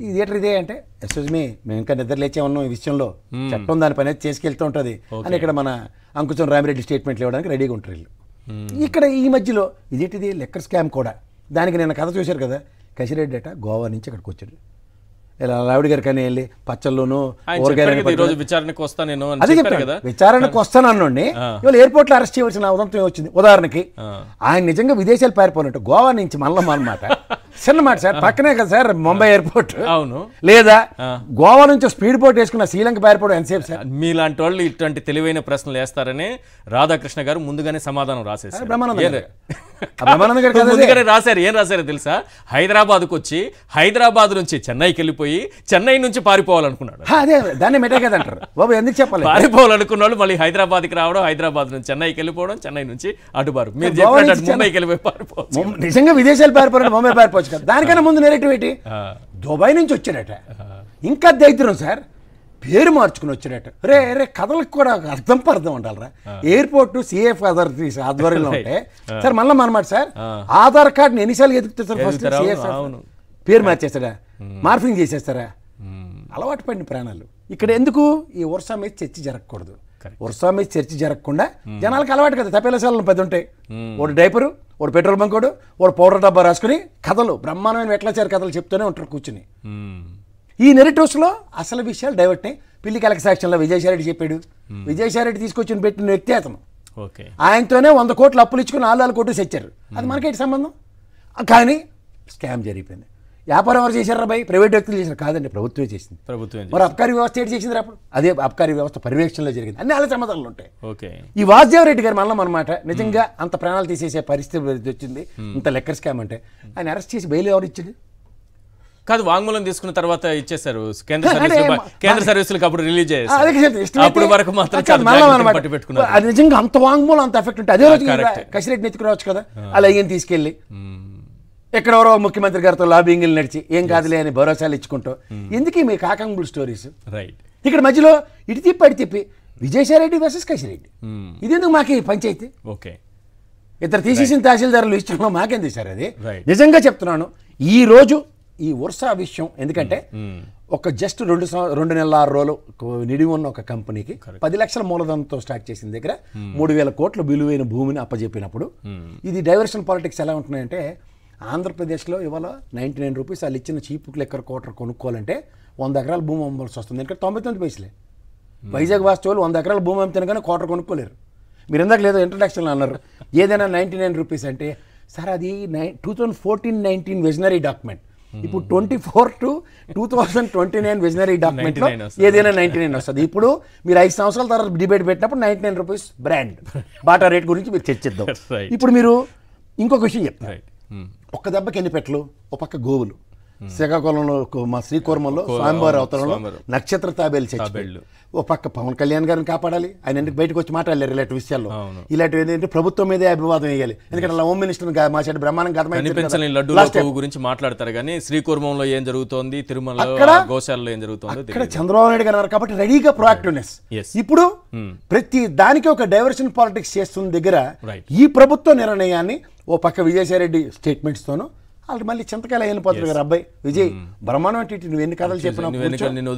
ఇది ఇదే అంటే ఎక్స్క్యూజ్ మీ, మేము ఇంకా నిద్ర లేచే ఉన్నాం ఈ విషయంలో, చట్టం దాని పని చేసుకెళ్తూ ఉంటుంది అని ఇక్కడ మన అంకుశం రామిరెడ్డి స్టేట్మెంట్లు ఇవ్వడానికి రెడీగా ఉంటారు వీళ్ళు. ఇక్కడ ఈ మధ్యలో ఇదేంటిది లెక్కర్ స్కామ్ కూడా. దానికి నేను కథ చూశారు కదా, కసిరెడ్డి అట గోవా నుంచి అక్కడికి వచ్చాడు. ఇలా రావిడి గారు కానీ వెళ్ళి పచ్చల్లోనూ విచారణకు వస్తాను అదే చెప్పారు, విచారణకు వస్తాను అన్నండి. ఇవాళ ఎయిర్పోర్ట్లో అరెస్ట్ చేయవలసిన ఉదంతం వచ్చింది. ఉదాహరణకి ఆయన నిజంగా విదేశాలు పారిపోయినట్టు గోవా నుంచి మళ్ళీ అన్నమాట. చిన్న మాట సార్, పక్కనే కదా సార్ ముంబై ఎయిర్పోర్ట్. అవును. లేదా గోవా నుంచి స్పీడ్ బోట్ వేసుకున్న శ్రీలంక పారిపోవడం ఎంతసేపు సార్? మీలాంటి వాళ్ళు ఇటువంటి తెలివైన ప్రశ్నలు వేస్తారని రాధాకృష్ణ గారు ముందుగానే సమాధానం రాసేసారు. ముందుగానే రాశారు. ఏం రాశారో తెలుసా? హైదరాబాద్కు వచ్చి హైదరాబాద్ నుంచి చెన్నైకి వెళ్ళిపోయి చెన్నై నుంచి పారిపోవాలనుకున్నాడు. అదే దాన్ని మెటే కదా అంటారు బాబు, ఎందుకు చెప్పాలి? పారిపోవాలనుకున్న వాళ్ళు మళ్ళీ హైదరాబాద్కి రావడం, హైదరాబాద్ నుంచి చెన్నైకి వెళ్ళిపోవడం, చెన్నై నుంచి అటుబారు. మీరు చెప్పినట్టు ముంబైకి వెళ్ళిపోయి పారిపోవచ్చు. నిజంగా విదేశాలు పారిపోవడం ముంబై పారిపోవచ్చు కదా. దానికన్నా ముందు నెరేటివ్ ఏంటి? దుబాయ్ నుంచి వచ్చాడట. ఇంకా దైత్రం సార్, పేరు మార్చుకుని వచ్చాడట. రే కథలకు కూడా అర్థం పర్థం ఉండాలరా. ఎయిర్పోర్ట్ సిఎఫ్ అథారిటీస్ ఆధ్వర్యంలో ఉంటే సార్ మళ్ళీ మనమాట సార్, ఆధార్ కార్డుని ఎన్నిసార్లు ఎదుగుతారు సార్? ఫస్ట్ పేరు మార్చేస్తాడా, మార్ఫింగ్ చేసేస్తారా? అలవాటు పడిన ప్రాణాలు. ఇక్కడ ఎందుకు ఈ ఉర్సా మీద చర్చ జరగకూడదు. ఉర్సా మీద చర్చ జరగకుండా జనాలకు అలవాటు కదా, తప్పేలసాలను 10 ఉంటాయి. ఒకటి డైపరు, ఒకటి పెట్రోల్ బంకోడు, ఒకటి పౌడర్ డబ్బా రాసుకుని కథలు, బ్రహ్మాండమైన వెట్లాచారి కథలు చెప్తూనే ఉంటారు కూర్చుని. ఈ నెరేటివ్స్లో అసలు విషయాలు డైవర్ట్ అయ్యి పిల్లి కలక సాక్ష్యంలో విజయసాయిరెడ్డి చెప్పాడు. విజయసాయిరెడ్డి తీసుకొచ్చి పెట్టిన వ్యక్తి అతను. ఆయనతోనే 100 కోట్లు అప్పులు ఇచ్చుకుని 4 కోట్లు తెచ్చారు. అది మనకేంటి సంబంధం? కానీ స్కామ్ జరిగిపోయింది. వ్యాపారం ఎవరు చేశారా భయ్? ప్రైవేట్ వ్యక్తులు చేశారు కాదండి, ప్రభుత్వమే చేసింది. మరి అబ్కారీ వ్యవస్థ ఏంటి చేసింది అప్పుడు? అదే అబ్కారీ వ్యవస్థ పర్యవేక్షణలో జరిగింది. అన్ని అలా సమాధానాలు ఉంటాయి. ఈ వాసుదేవరెడ్డి గారు మళ్ళీ అన్నమాట, నిజంగా అంత ప్రాణాలు తీసేసే పరిస్థితి వచ్చింది ఇంత లెక్కర్ స్కామ్ అంటే. ఆయన అరెస్ట్ చేసి బెయిల్ ఎవరు ఇచ్చాడు? కాదు, వాంగ్మూలం తీసుకున్న తర్వాత ఇచ్చేసారు కేంద్ర సర్వీసులకు. అప్పుడు రిలీజ్ చేశారు. అప్పుడు వరకు మాత్రం అది నిజంగా అంత వాంగ్మూలం అంత ఎఫెక్ట్ ఉంటే అదే రోజు కసిరెడ్డి ఎత్తుకురావచ్చు కదా. అలా ఏం తీసుకెళ్ళి ఎక్కడెవరో ముఖ్యమంత్రి గారితో లాబింగ్లు నడిచి ఏం కాదులే అని భరోసాలు ఇచ్చుకుంటూ ఎందుకు మీ కాకంబుల్ స్టోరీస్? ఇక్కడ మధ్యలో ఇటు తిప్పి అటు తిప్పి విజయసాయిరెడ్డి వర్సెస్ కసిరెడ్డి. ఇదెందుకు మాకు పంచాయతీ? ఇద్దరు తీసేసిన తహసీల్దారులు ఇష్టంలో మాకేం తీశారు? అది నిజంగా చెప్తున్నాను. ఈ రోజు ఈ ఉర్సా విషయం ఎందుకంటే ఒక జస్ట్ 2 నెలల 6 రోజులు నిడివి ఉన్న ఒక కంపెనీకి 10 లక్షల మూలధనంతో స్టార్ట్ చేసిన దగ్గర 3,000 కోట్ల విలువైన భూమిని అప్పజెప్పినప్పుడు ఇది డైవర్షన్ పాలిటిక్స్ ఎలా ఉంటున్నాయంటే, ఆంధ్రప్రదేశ్లో ఇవాళ 99 రూపీస్ వాళ్ళు ఇచ్చిన చీప్ లెక్కర్ కోటర్ కొనుక్కోవాలంటే 100 ఎకరాల భూమి అమ్మాల్సి వస్తుంది. ఎందుకంటే 99 పైసలే. వైజాగ్ వాస్తవులు 100 ఎకరాల భూమి అమ్మితే కానీ కోటర్ కొనుక్కోలేరు. మీరు ఇందాక లేదో ఇంట్రడక్షన్లో అన్నారు ఏదైనా 99 రూపీస్ అంటే. సార్ అది 2014-19 విజనరీ డాక్యుమెంట్. ఇప్పుడు 24 to 2029 విజనరీ డాక్యుమెంట్లో 99 ఏదైనా 99 వస్తుంది. ఇప్పుడు మీరు 5 సంవత్సరాల తర్వాత డిబేట్ పెట్టినప్పుడు 99 రూపీస్ బ్రాండ్ బాటా రేట్ గురించి మీరు చర్చిద్దాం. Right. ఇప్పుడు మీరు ఇంకొక విషయం చెప్తారు. రైట్. ఒక్క దెబ్బకి ఎన్ని పెట్టలు, ఒక పక్క గోవులు. శ్రీకాకుళంలో మా శ్రీకూర్మంలో స్వామివారి అవతారంలో నక్షత్ర తాబేలు చచ్చిపోయాడు. ఓ పక్క పవన్ కళ్యాణ్ గారిని కాపాడాలి, ఆయన ఎందుకు బయటకు వచ్చి మాట్లాడలేరు ఇలాంటి విషయాల్లో. ఇలాంటివి ఏంటంటే ప్రభుత్వం మీదే అభివాదం వేయాలి. ఎందుకంటే అలా హోమ్ మినిస్టర్ మాట్లాడి బ్రహ్మాండం కనిపించని లడ్డూల గురించి మాట్లాడతారు కానీ శ్రీకూర్మంలో ఏం జరుగుతోంది, తిరుమలలో గోశాలలో ఏం జరుగుతుందో ఇక్కడ చంద్రబాబు నాయుడు గారు కాబట్టి రెడీగా ప్రొయాక్టివ్నెస్. ఇప్పుడు ప్రతి దానికి ఒక డైవర్షన్ పాలిటిక్స్ చేస్తున్న దగ్గర ఈ ప్రభుత్వ నిర్ణయాన్ని ఓ పక్క విజయసాయిరెడ్డి స్టేట్మెంట్స్ తోను వాళ్ళు మళ్ళీ చింతకాయలు వెళ్ళిపోతారు గారు. అబ్బాయి విజయ్ బ్రహ్మాండం అంటే నువ్వు ఎన్ని కథలు చెప్పినా నిన్ను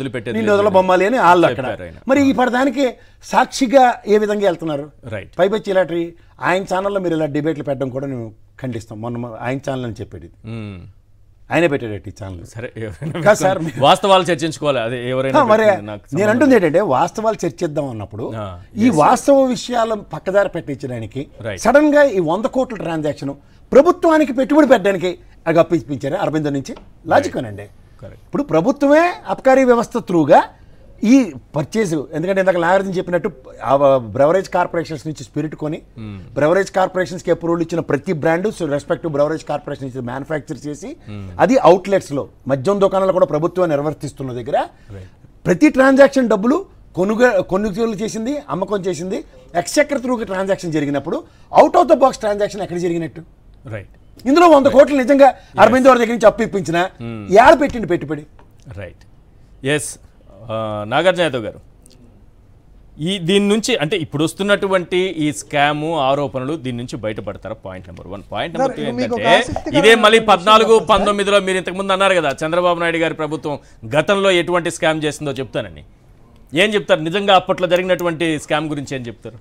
వదిలిబొమ్మాలి అని వాళ్ళు అక్కడ. మరి ఇప్పుడు దానికి సాక్షిగా ఏ విధంగా వెళ్తున్నారు? రైట్. పైపచ్చి ఇలాంటి ఆయన ఛానల్లో మీరు ఇలా డిబేట్లు పెట్టడం కూడా మేము ఖండిస్తాం. మొన్న ఆయన ఛానల్ అని చెప్పేది ఆయనే పెట్టాడు ఈ ఛానల్. సరే సార్, వాస్తవాలు చర్చించుకోవాలి. అదే ఎవరైనా మరి నేను అంటుంది ఏంటంటే వాస్తవాలు చర్చిద్దాం అన్నప్పుడు ఈ వాస్తవ విషయాలు పక్కదారి పెట్టించడానికి సడన్ గా ఈ 100 కోట్ల ట్రాన్సాక్షన్ ప్రభుత్వానికి పెట్టుబడి పెట్టడానికి అప్పించారు అరవిందో నుంచి. లాజిక్ అనండి. ఇప్పుడు ప్రభుత్వమే అబ్కారీ వ్యవస్థ త్రూగా ఈ పర్చేజ్, ఎందుకంటే ఇందాక నాగార్జున చెప్పినట్టు బ్రెవరేజ్ కార్పొరేషన్స్ నుంచి స్పిరిట్ కొని బ్రెవరేజ్ కార్పొరేషన్స్కి అప్రూవల్ ఇచ్చిన ప్రతి బ్రాండ్ రెస్పెక్టివ్ బ్రెవరేజ్ కార్పొరేషన్ నుంచి మ్యానుఫ్యాక్చర్ చేసి అది అవుట్లెట్స్లో మద్యం దుకాణాలు కూడా ప్రభుత్వం నిర్వర్తిస్తున్న దగ్గర ప్రతి ట్రాన్సాక్షన్ డబ్బులు కొనుగోలు చేసింది, అమ్మకం చేసింది, ఎక్స్చెక్కర్ త్రూగా ట్రాన్సాక్షన్ జరిగినప్పుడు out of the box transaction ఎక్కడ జరిగినట్టు? రైట్. ఇందులో 100 కోట్లు నిజంగా అరవింద్ వారి దగ్గర నుంచి అప్పు ఇప్పించిన యాడ పెట్టిండి పెట్టుబడి? రైట్. ఎస్ నాగార్జున యాదవ్ గారు, దీని నుంచి అంటే ఇప్పుడు వస్తున్నటువంటి ఈ స్కాము ఆరోపణలు దీని నుంచి బయటపడతారా? Point number 1. పాయింట్ నెంబర్ 2 ఏంటంటే ఇదే మళ్ళీ 14-19లో మీరు ఇంతకుముందు అన్నారు కదా చంద్రబాబు నాయుడు గారి ప్రభుత్వం గతంలో ఎటువంటి స్కామ్ చేసిందో చెప్తానని. ఏం చెప్తారు? నిజంగా అప్పట్లో జరిగినటువంటి స్కామ్ గురించి ఏం చెప్తారు?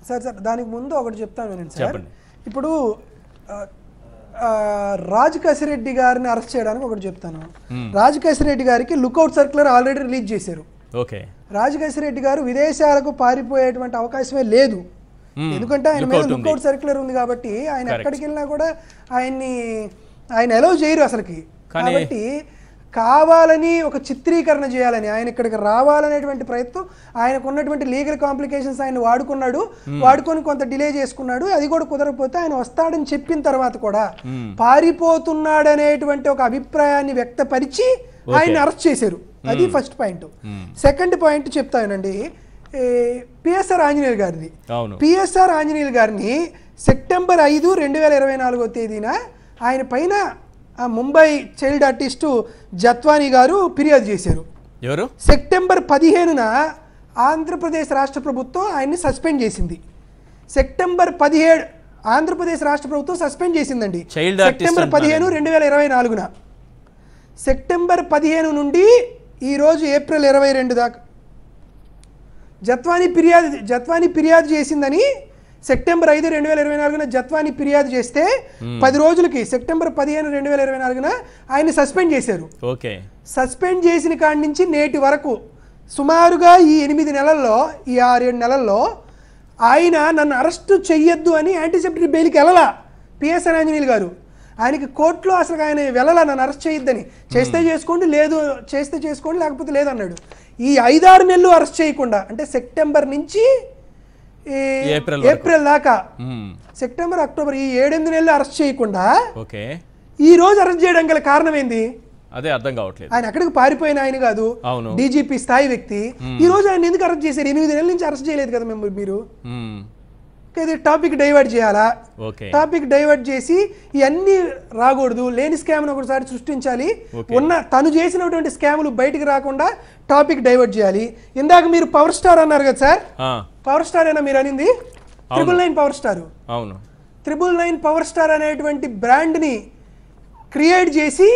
సార్ దానికి ముందు ఒకటి చెప్తాను నేను సార్. ఇప్పుడు రాజ్ కసిరెడ్డి గారిని అరెస్ట్ చేయడానికి ఒకటి చెప్తాను. రాజ్ కసిరెడ్డి గారికి లుకౌట్ సర్క్యులర్ ఆల్రెడీ రిలీజ్ చేశారు. ఓకే. రాజ్ కసిరెడ్డి గారు విదేశాలకు పారిపోయేటువంటి అవకాశమే లేదు, ఎందుకంటే ఆయన మీద లుకౌట్ సర్క్యులర్ ఉంది కాబట్టి ఆయన ఎక్కడికి వెళ్ళినా కూడా ఆయన అలౌ చేయరు అసలుకి. కాబట్టి కావాలని ఒక చిత్రీకరణ చేయాలని ఆయన ఇక్కడికి రావాలనేటువంటి ప్రయత్నం, ఆయనకు ఉన్నటువంటి లీగల్ కాంప్లికేషన్స్ ఆయన వాడుకొని కొంత డిలే చేసుకున్నాడు. అది కూడా కుదరకపోతే ఆయన వస్తాడని చెప్పిన తర్వాత కూడా పారిపోతున్నాడనేటువంటి ఒక అభిప్రాయాన్ని వ్యక్తపరిచి ఆయన అరెస్ట్ చేశారు. అది ఫస్ట్ పాయింట్. సెకండ్ పాయింట్ చెప్తానండి, పిఎస్ఆర్ ఆంజనేయులు గారిది. పిఎస్ఆర్ ఆంజనేయులు గారిని సెప్టెంబర్ 5, 2024 తేదీన ఆయన పైన ముంబై చైల్డ్ ఆర్టిస్టు జత్వానీ గారు ఫిర్యాదు చేశారు. ఎవరు? సెప్టెంబర్ 15న ఆంధ్రప్రదేశ్ రాష్ట్ర ప్రభుత్వం ఆయన్ని సస్పెండ్ చేసింది. సెప్టెంబర్ 17 ఆంధ్రప్రదేశ్ రాష్ట్ర ప్రభుత్వం సస్పెండ్ చేసిందండి. సెప్టెంబర్ 15, 2024న. సెప్టెంబర్ 15 నుండి ఈరోజు ఏప్రిల్ 22 దాకా జత్వానీ ఫిర్యాదు చేసిందని సెప్టెంబర్ 5, 2024న జత్వానీ ఫిర్యాదు చేస్తే 10 రోజులకి సెప్టెంబర్ 15, 2024న ఆయన సస్పెండ్ చేశారు. ఓకే. సస్పెండ్ చేసిన కాడి నుంచి నేటి వరకు సుమారుగా ఈ 8 నెలల్లో, ఈ 6-7 నెలల్లో ఆయన నన్ను అరెస్టు చెయ్యొద్దు అని యాంటిసిపేటరీ బెయిల్కి వెళ్ళలా పిఎస్ఆర్ ఆంజనేయులు గారు. ఆయనకి కోర్టులో అసలు ఆయన వెళ్ళలా నన్ను అరెస్ట్ చేయొద్దని. చేస్తే చేసుకోండి, లేదు చేస్తే చేసుకోండి, లేకపోతే లేదన్నాడు. ఈ 5-6 నెలలు అరెస్ట్ చేయకుండా, అంటే సెప్టెంబర్ నుంచి ఏప్రిల్ దాకా, సెప్టెంబర్, అక్టోబర్, ఈ 7-8 నెలలు అరెస్ట్ చేయకుండా ఈ రోజు అరెస్ట్ చేయడం గల కారణం ఏంది? అదే అర్థం కావట్లేదు. ఆయన అక్కడికి పారిపోయిన ఆయన కాదు, డీజీపీ స్థాయి వ్యక్తి. ఈ రోజు ఆయన ఎందుకు అరెస్ట్ చేశారు? 8 నెలల నుంచి అరెస్ట్ చేయలేదు కదా మీరు. టాపిక్ డైవర్ట్ చేయాలా? టాపిక్ డైవర్ట్ చేసి ఇవన్నీ రాకూడదు, లేని స్కామ్ ఒకసారి సృష్టించాలి, తను చేసినటువంటి స్కాములు బయటికి రాకుండా టాపిక్ డైవర్ట్ చేయాలి. ఇందాక మీరు పవర్ స్టార్ అన్నారు కదా సార్, పవర్ స్టార్ అయినా మీరు అనింది 999 పవర్ స్టార్. అవును, 999 పవర్ స్టార్ అనేటువంటి బ్రాండ్ ని క్రియేట్ చేసి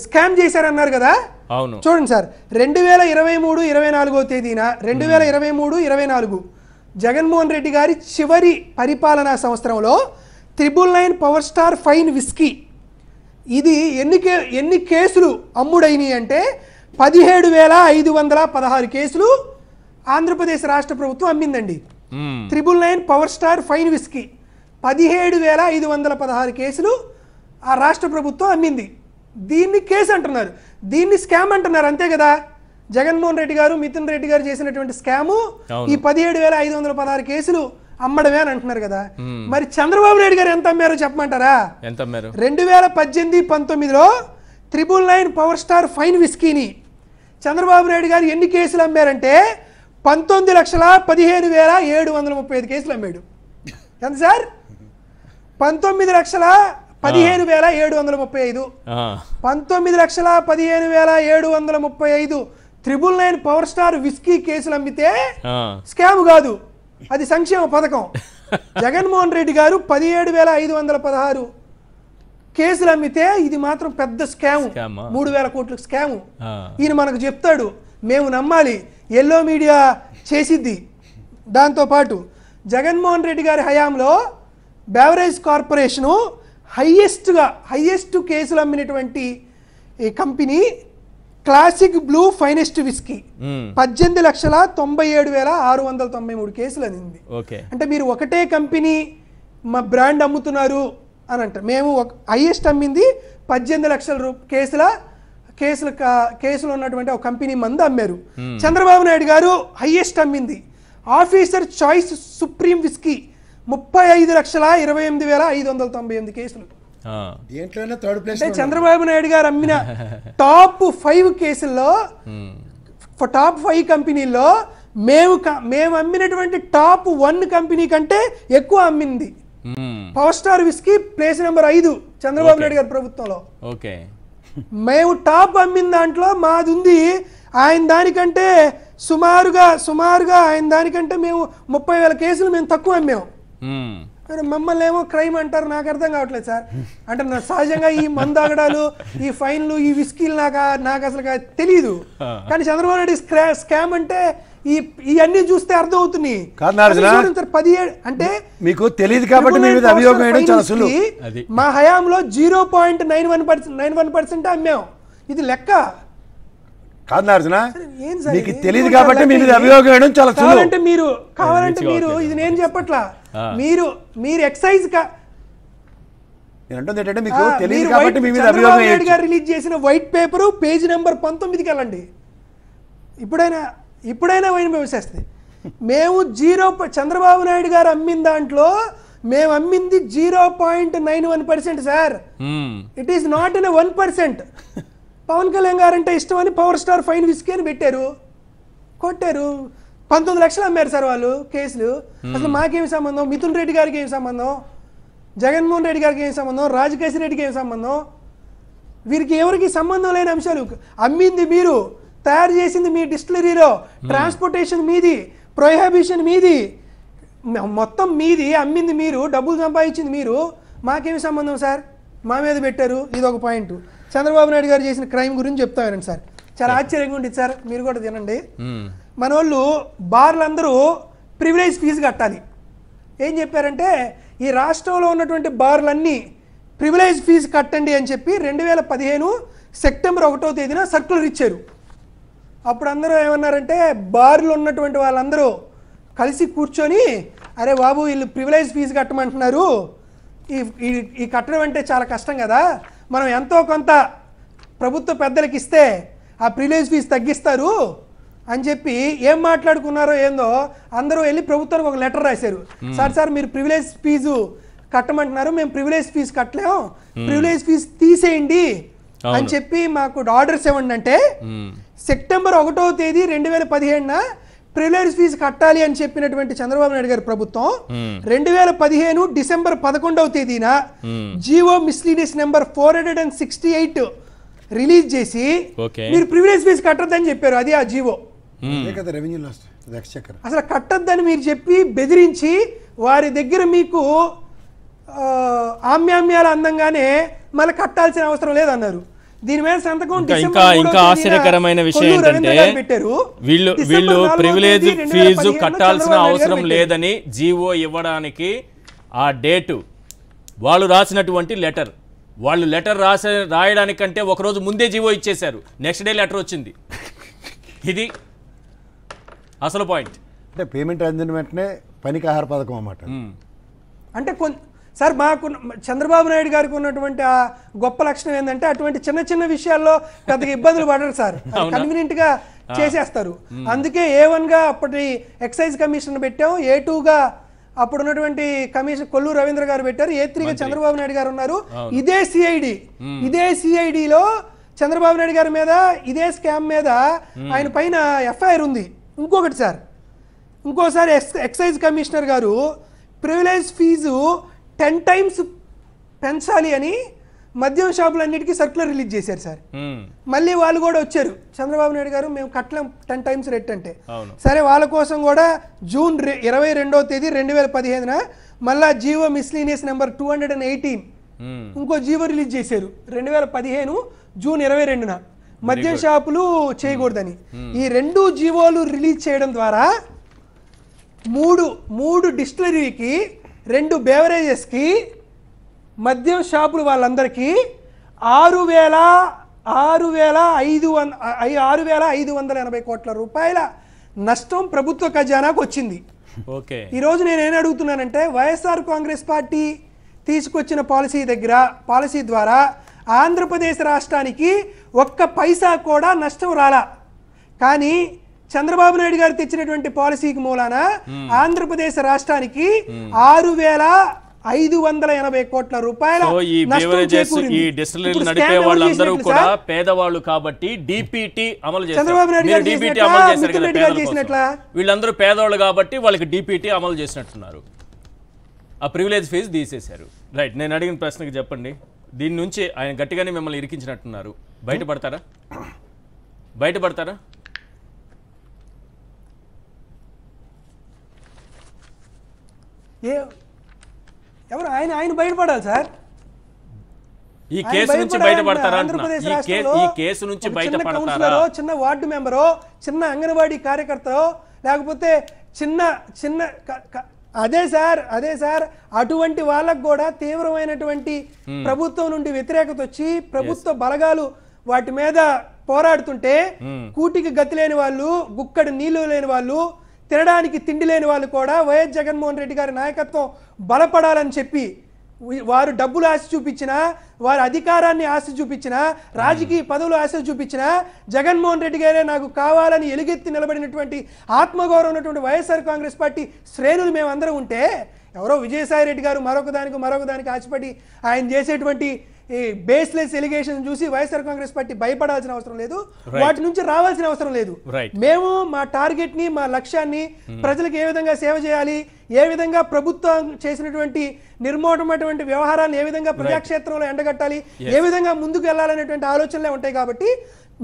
స్కామ్ చేశారన్నారు కదా. అవును, చూడండి సార్, 2023-24 తేదీన 2023-24 జగన్మోహన్ రెడ్డి గారి చివరి పరిపాలనా సంవత్సరంలో 999 పవర్ స్టార్ ఫైన్ విస్కీ ఇది ఎన్ని కేసులు అమ్ముడైనవి అంటే 17,516 కేసులు ఆంధ్రప్రదేశ్ రాష్ట్ర ప్రభుత్వం అమ్మిందండి. 999 పవర్ స్టార్ ఫైన్ విస్కీ 17,516 కేసులు ఆ రాష్ట్ర ప్రభుత్వం అమ్మింది. దీన్ని కేసు అంటున్నారు, దీన్ని స్కామ్ అంటున్నారు, అంతే కదా. జగన్మోహన్ రెడ్డి గారు, మిథున్ రెడ్డి గారు చేసినటువంటి స్కాము ఈ 17,516 కేసులు అమ్మడమే అని అంటున్నారు కదా. మరి చంద్రబాబు నాయుడు గారు ఎంత అమ్మారో చెప్పమంటారా? 2018-19లో 999 పవర్ స్టార్ ఫైన్ విస్కీని చంద్రబాబు నాయుడు గారు ఎన్ని కేసులు అమ్మారంటే 19,15,735 కేసులు అమ్మాడు. ఎంత సార్? 19,15,735. 19,15,735 999 పవర్ స్టార్ విస్కీ కేసులు అమ్మితే స్కామ్ కాదు, అది సంక్షేమ పథకం. జగన్మోహన్ రెడ్డి గారు 17,516 కేసులు అమ్మితే ఇది మాత్రం పెద్ద స్కామ్, 3,000 కోట్ల స్కాము. ఈయన మనకు చెప్తాడు, మేము నమ్మాలి, ఎల్లో మీడియా చేసిద్ది. దాంతోపాటు జగన్మోహన్ రెడ్డి గారి హయాంలో బెవరేజ్ కార్పొరేషను హైయెస్ట్ కేసులు అమ్మినటువంటి ఈ company classic blue finest whisky 18,97,693 కేసులు అనింది. అంటే మీరు ఒకటే కంపెనీ మా బ్రాండ్ అమ్ముతున్నారు అని అంటారు. మేము హైయెస్ట్ అమ్మింది 18 లక్షల కేసులు ఉన్నటువంటి ఒక కంపెనీ మందు అమ్మారు. చంద్రబాబు నాయుడు గారు హైయెస్ట్ అమ్మింది ఆఫీసర్ చాయిస్ సుప్రీం విస్కీ 35,28,598 కేసులు. అంటే చంద్రబాబు నాయుడు గారు అమ్మిన టాప్ 5 కేసుల్లో, టాప్ 5 కంపెనీల్లో మేము అమ్మినటువంటి టాప్ 1 కంపెనీ కంటే ఎక్కువ అమ్మింది power star whisky place number 5 Chandrababu Naidu గారి ప్రభుత్వంలో. మేము టాప్ అమ్మిన దాంట్లో మాది ఉంది. ఆయన దానికంటే సుమారుగా ఆయన దానికంటే మేము 30,000 కేసులు మేము తక్కువ అమ్మాము. మమ్మల్ని ఏమో క్రైమ్ అంటారు, నాకు అర్థం కావట్లేదు సార్. అంటే సహజంగా ఈ మందాగడాలు, ఈ ఫైన్లు, ఈ విస్కీలు నాకు అసలు తెలియదు. కానీ చంద్రబాబు నాయుడు స్కామ్ అంటే ఇవన్నీ చూస్తే అర్థం అవుతుంది. 17 అంటే మీకు తెలియదు కాబట్టి మా హయాంలో 0.91% అమ్మాం. ఇది లెక్క కాదు నార్జున, మీకు తెలియదు కాబట్టి మీ మీద అభియోగం వేయడం చాలా సులువు. కావాలంటే మీరు ఇది నేను చెప్పట్లా, మీరు ఎక్సైజ్ రిలీజ్ చేసిన వైట్ పేపర్ పేజ్ నెంబర్ 19కి వెళ్ళండి. ఇప్పుడైనా వైన్ వేసేస్తే మేము చంద్రబాబు నాయుడు గారు అమ్మిన దాంట్లో మేము అమ్మింది 0.91% sir. It is not in 1%. Pawan Kalyan garu అంటే ఇష్టం అని పవర్ స్టార్ ఫైన్ విస్కీ అని పెట్టారు, కొట్టారు. 19 లక్షలు అమ్మారు సార్ వాళ్ళు కేసులు. అసలు మాకేమి సంబంధం? మిథున్ రెడ్డి గారికి ఏమి సంబంధం? జగన్మోహన్ రెడ్డి గారికి ఏమి సంబంధం? రాజకేశ్వర రెడ్డికి ఏమి సంబంధం? వీరికి ఎవరికి సంబంధం లేని అంశాలు. అమ్మింది మీరు, తయారు చేసింది మీ డిస్టిలరీలో, ట్రాన్స్పోర్టేషన్ మీది, ప్రొహిబిషన్ మీది, మొత్తం మీది. అమ్మింది మీరు, డబ్బులు సంపాదించింది మీరు. మాకేమి సంబంధం సార్? మా మీద పెట్టారు. ఇది ఒక పాయింట్. చంద్రబాబు నాయుడు గారు చేసిన క్రైమ్ గురించి చెప్తానండి సార్. చాలా ఆశ్చర్యంగా ఉంటుంది సార్, మీరు కూడా తినండి. మన వాళ్ళు బార్లందరూ ప్రివిలేజ్ ఫీజు కట్టాలి. ఏం చెప్పారంటే ఈ రాష్ట్రంలో ఉన్నటువంటి బార్లన్నీ ప్రివిలేజ్ ఫీజు కట్టండి అని చెప్పి 2015 సెప్టెంబర్ 1వ తేదీన సర్కులర్ ఇచ్చారు. అప్పుడు అందరూ ఏమన్నారంటే బార్లు ఉన్నటువంటి వాళ్ళందరూ కలిసి కూర్చొని, అరే బాబు వీళ్ళు ప్రివిలేజ్ ఫీజు కట్టమంటున్నారు, ఈ కట్టడం అంటే చాలా కష్టం కదా, మనం ఎంతో కొంత ప్రభుత్వ పెద్దలకు ఇస్తే ఆ ప్రివిలేజ్ ఫీజు తగ్గిస్తారు అని చెప్పి ఏం మాట్లాడుకున్నారో ఏందో అందరూ వెళ్ళి ప్రభుత్వానికి ఒక లెటర్ రాశారు. సార్ మీరు ప్రివిలేజ్ ఫీజు కట్టమంటున్నారు, మేము ప్రివిలేజ్ ఫీజు కట్టలేము, ప్రివిలేజ్ ఫీజు తీసేయండి అని చెప్పి మాకు ఆర్డర్స్ ఇవ్వండి అంటే సెప్టెంబర్ 1వ తేదీ 2017 ప్రివిలేజ్ ఫీజు కట్టాలి అని చెప్పినటువంటి చంద్రబాబు నాయుడు గారి ప్రభుత్వం 2015 డిసెంబర్ 11వ తేదీన జీవో మిస్లీనియస్ నెంబర్ 468 రిలీజ్ చేసి మీరు ప్రివిలేజ్ ఫీజు కట్టొద్దని చెప్పారు. అది ఆ జీవో. అసలు కట్టొద్దని మీరు చెప్పి బెదిరించి వారి దగ్గర మీకు ఆమ్యామ్యాల అందంగానే మళ్ళీ కట్టాల్సిన అవసరం లేదన్నారు. దీని మీద సంతకం ఇంకా ఆశ్చర్యకరమైన విషయం ఏంటంటే వీళ్ళు ప్రివిలేజ్ ఫీజు కట్టాల్సిన అవసరం లేదని జీవో ఇవ్వడానికి ఆ డేటు వాళ్ళు రాసినటువంటి లెటర్, వాళ్ళు లెటర్ రాయడానికంటే ఒకరోజు ముందే జీవో ఇచ్చేశారు, నెక్స్ట్ డే లెటర్ వచ్చింది. ఇది అసలు పాయింట్. అంటే పేమెంట్ అందిన వెంటనే పనికి ఆహార పథకం అన్నమాట. అంటే సార్ మాకు చంద్రబాబు నాయుడు గారికి ఉన్నటువంటి ఆ గొప్ప లక్షణం ఏంటంటే అటువంటి చిన్న చిన్న విషయాల్లో పెద్దగా ఇబ్బందులు పడరు సార్, కన్వీనియంట్ గా చేసేస్తారు. అందుకే A1 గా అప్పటి ఎక్సైజ్ కమిషన్ పెట్టాం, A2 గా అప్పుడు ఉన్నటువంటి కమిషన్ కొల్లు రవీంద్ర గారు పెట్టారు, A3 గా చంద్రబాబు నాయుడు గారు ఉన్నారు. ఇదే సిఐడిలో చంద్రబాబు నాయుడు గారి మీద ఇదే స్కామ్ మీద ఆయన పైన FIR ఉంది. ఇంకొకటి సార్, ఇంకోసారి ఎక్సైజ్ కమిషనర్ గారు ప్రివిలేజ్ ఫీజు 10 times పెంచాలి అని మద్యం షాపులన్నిటికీ సర్క్యులర్ రిలీజ్ చేశారు సార్. మళ్ళీ వాళ్ళు కూడా వచ్చారు, చంద్రబాబు నాయుడు గారు మేము కట్టలేం 10 times రేట్ అంటే. సరే వాళ్ళ కోసం కూడా జూన్ 22వ తేదీ 2015 మళ్ళా జీవో మిస్లీనియస్ నెంబర్ 218 ఇంకో జీవో రిలీజ్ చేశారు 2015 జూన్ 22న మద్యం షాపులు చేయకూడదని. ఈ 2 జీవోలు రిలీజ్ చేయడం ద్వారా మూడు డిస్టిలరీకి 2 బేవరేజెస్కి మద్యం షాపులు వాళ్ళందరికీ 6,580 కోట్ల రూపాయల నష్టం ప్రభుత్వ ఖజానాకు వచ్చింది. ఈరోజు నేనేం అడుగుతున్నానంటే వైఎస్ఆర్ కాంగ్రెస్ పార్టీ తీసుకొచ్చిన పాలసీ ద్వారా ఆంధ్రప్రదేశ్ రాష్ట్రానికి ఒక్క పైసా కూడా నష్టం రాలా. కానీ చంద్రబాబు నాయుడు గారు తెచ్చినటువంటి పాలసీకి మూలాన ఆంధ్రప్రదేశ్ రాష్ట్రానికి 6,580 కోట్ల రూపాయల నడిపే వాళ్ళందరూ కూడా పేదవాళ్ళు కాబట్టి డిపిటి అమలు చేశారు. చంద్రబాబు నాయుడు గారు చేసినట్లా వీళ్ళందరూ పేదవాళ్ళు కాబట్టి వాళ్ళకి డిపిటి అమలు చేసినట్టున్నారు, ఆ ప్రివిలేజ్ ఫీజు తీసేశారు. రైట్, నేను అడిగిన ప్రశ్నకి చెప్పండి, దీని నుంచి ఆయన గట్టిగానే మిమ్మల్ని ఇరికించినట్టున్నారు, బయటపడతారా? ఎవరు ఆయన బయటపడాలి సార్. ఈ కేసు నుంచి బయటపడతారా? ఈ కేసు నుంచి బయటపడతారా? చిన్న వార్డు మెంబరో, చిన్న అంగన్వాడీ కార్యకర్తలో, లేకపోతే చిన్న అదే సార్ అటువంటి వాళ్ళకు కూడా తీవ్రమైనటువంటి ప్రభుత్వం నుండి వ్యతిరేకత వచ్చి ప్రభుత్వ బలగాలు వాటి మీద పోరాడుతుంటే కూటికి గతి లేని వాళ్ళు, గుక్కడి నీళ్లు లేని వాళ్ళు, తినడానికి తిండి లేని వాళ్ళు కూడా వైఎస్ జగన్మోహన్ రెడ్డి గారి నాయకత్వం బలపడాలని చెప్పి వారు డబ్బులు ఆశ చూపించినా, వారి అధికారాన్ని ఆశ చూపించినా, రాజకీయ పదవులు ఆశ చూపించినా జగన్మోహన్ రెడ్డి గారే నాకు కావాలని ఎలుగెత్తి నిలబడినటువంటి ఆత్మగౌరవం ఉన్నటువంటి వైఎస్ఆర్ కాంగ్రెస్ పార్టీ శ్రేణులు మేమందరం ఉంటే ఎవరో విజయసాయి రెడ్డి గారు మరొక దానికి ఆశపడి ఆయన చేసేటువంటి ఈ బేస్లెస్ ఎలిగేషన్ చూసి వైఎస్ఆర్ కాంగ్రెస్ పార్టీ భయపడాల్సిన అవసరం లేదు, వాటి నుంచి రావాల్సిన అవసరం లేదు. మేము మా టార్గెట్ ని, మా లక్ష్యాన్ని ప్రజలకు ఏ విధంగా సేవ చేయాలి, ఏ విధంగా ప్రభుత్వం చేసినటువంటి నిర్మోటమైనటువంటి వ్యవహారాన్ని ఏ విధంగా ప్రజాక్షేత్రంలో ఎండగట్టాలి, ఏ విధంగా ముందుకు వెళ్ళాలనేటువంటి ఆలోచనలే ఉంటాయి. కాబట్టి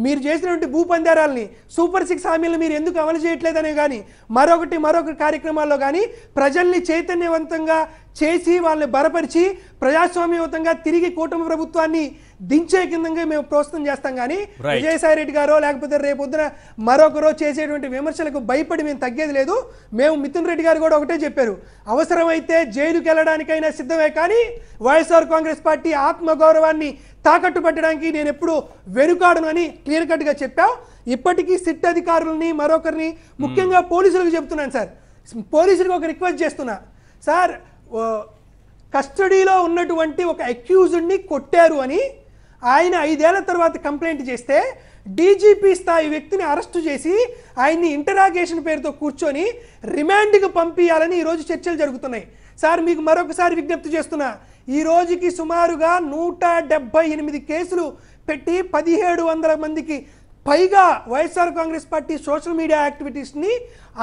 మీరు చేసినటువంటి భూపందారాలని, సూపర్ 6 హామీలను మీరు ఎందుకు అమలు చేయట్లేదనే కానీ మరొక కార్యక్రమాల్లో కానీ ప్రజల్ని చైతన్యవంతంగా చేసి వాళ్ళని బలపరిచి ప్రజాస్వామ్యవంతంగా తిరిగి కూటమి ప్రభుత్వాన్ని దించే కిందంగా మేము ప్రోత్సాహం చేస్తాం. కానీ విజయసాయి రెడ్డి గారో లేకపోతే రేపొద్దున మరొకరో చేసేటువంటి విమర్శలకు భయపడి మేము తగ్గేది లేదు. మేము మిథున్ రెడ్డి గారు కూడా ఒకటే చెప్పారు, అవసరమైతే జైలుకి వెళ్ళడానికైనా సిద్ధమే, కానీ వైఎస్ఆర్ కాంగ్రెస్ పార్టీ ఆత్మగౌరవాన్ని తాకట్టు పెట్టడానికి నేను ఎప్పుడు వెనుకాడను అని క్లియర్ కట్గా చెప్పాం. ఇప్పటికీ సిట్ అధికారులని మరొకరిని ముఖ్యంగా పోలీసులకు చెప్తున్నాను సార్, పోలీసులకు ఒక రిక్వెస్ట్ చేస్తున్నా సార్, కస్టడీలో ఉన్నటువంటి ఒక అక్యూజ్డ్ని కొట్టారు అని ఆయన 5 ఏళ్ల తర్వాత కంప్లైంట్ చేస్తే డీజీపీ స్థాయి వ్యక్తిని అరెస్టు చేసి ఆయన్ని ఇంటరాగేషన్ పేరుతో కూర్చొని రిమాండ్కి పంపించాలని ఈరోజు చర్చలు జరుగుతున్నాయి. సార్ మీకు మరొకసారి విజ్ఞప్తి చేస్తున్నా, ఈ రోజుకి సుమారుగా 178 కేసులు పెట్టి 1700 మందికి పైగా వైఎస్ఆర్ కాంగ్రెస్ పార్టీ సోషల్ మీడియా యాక్టివిటీస్ని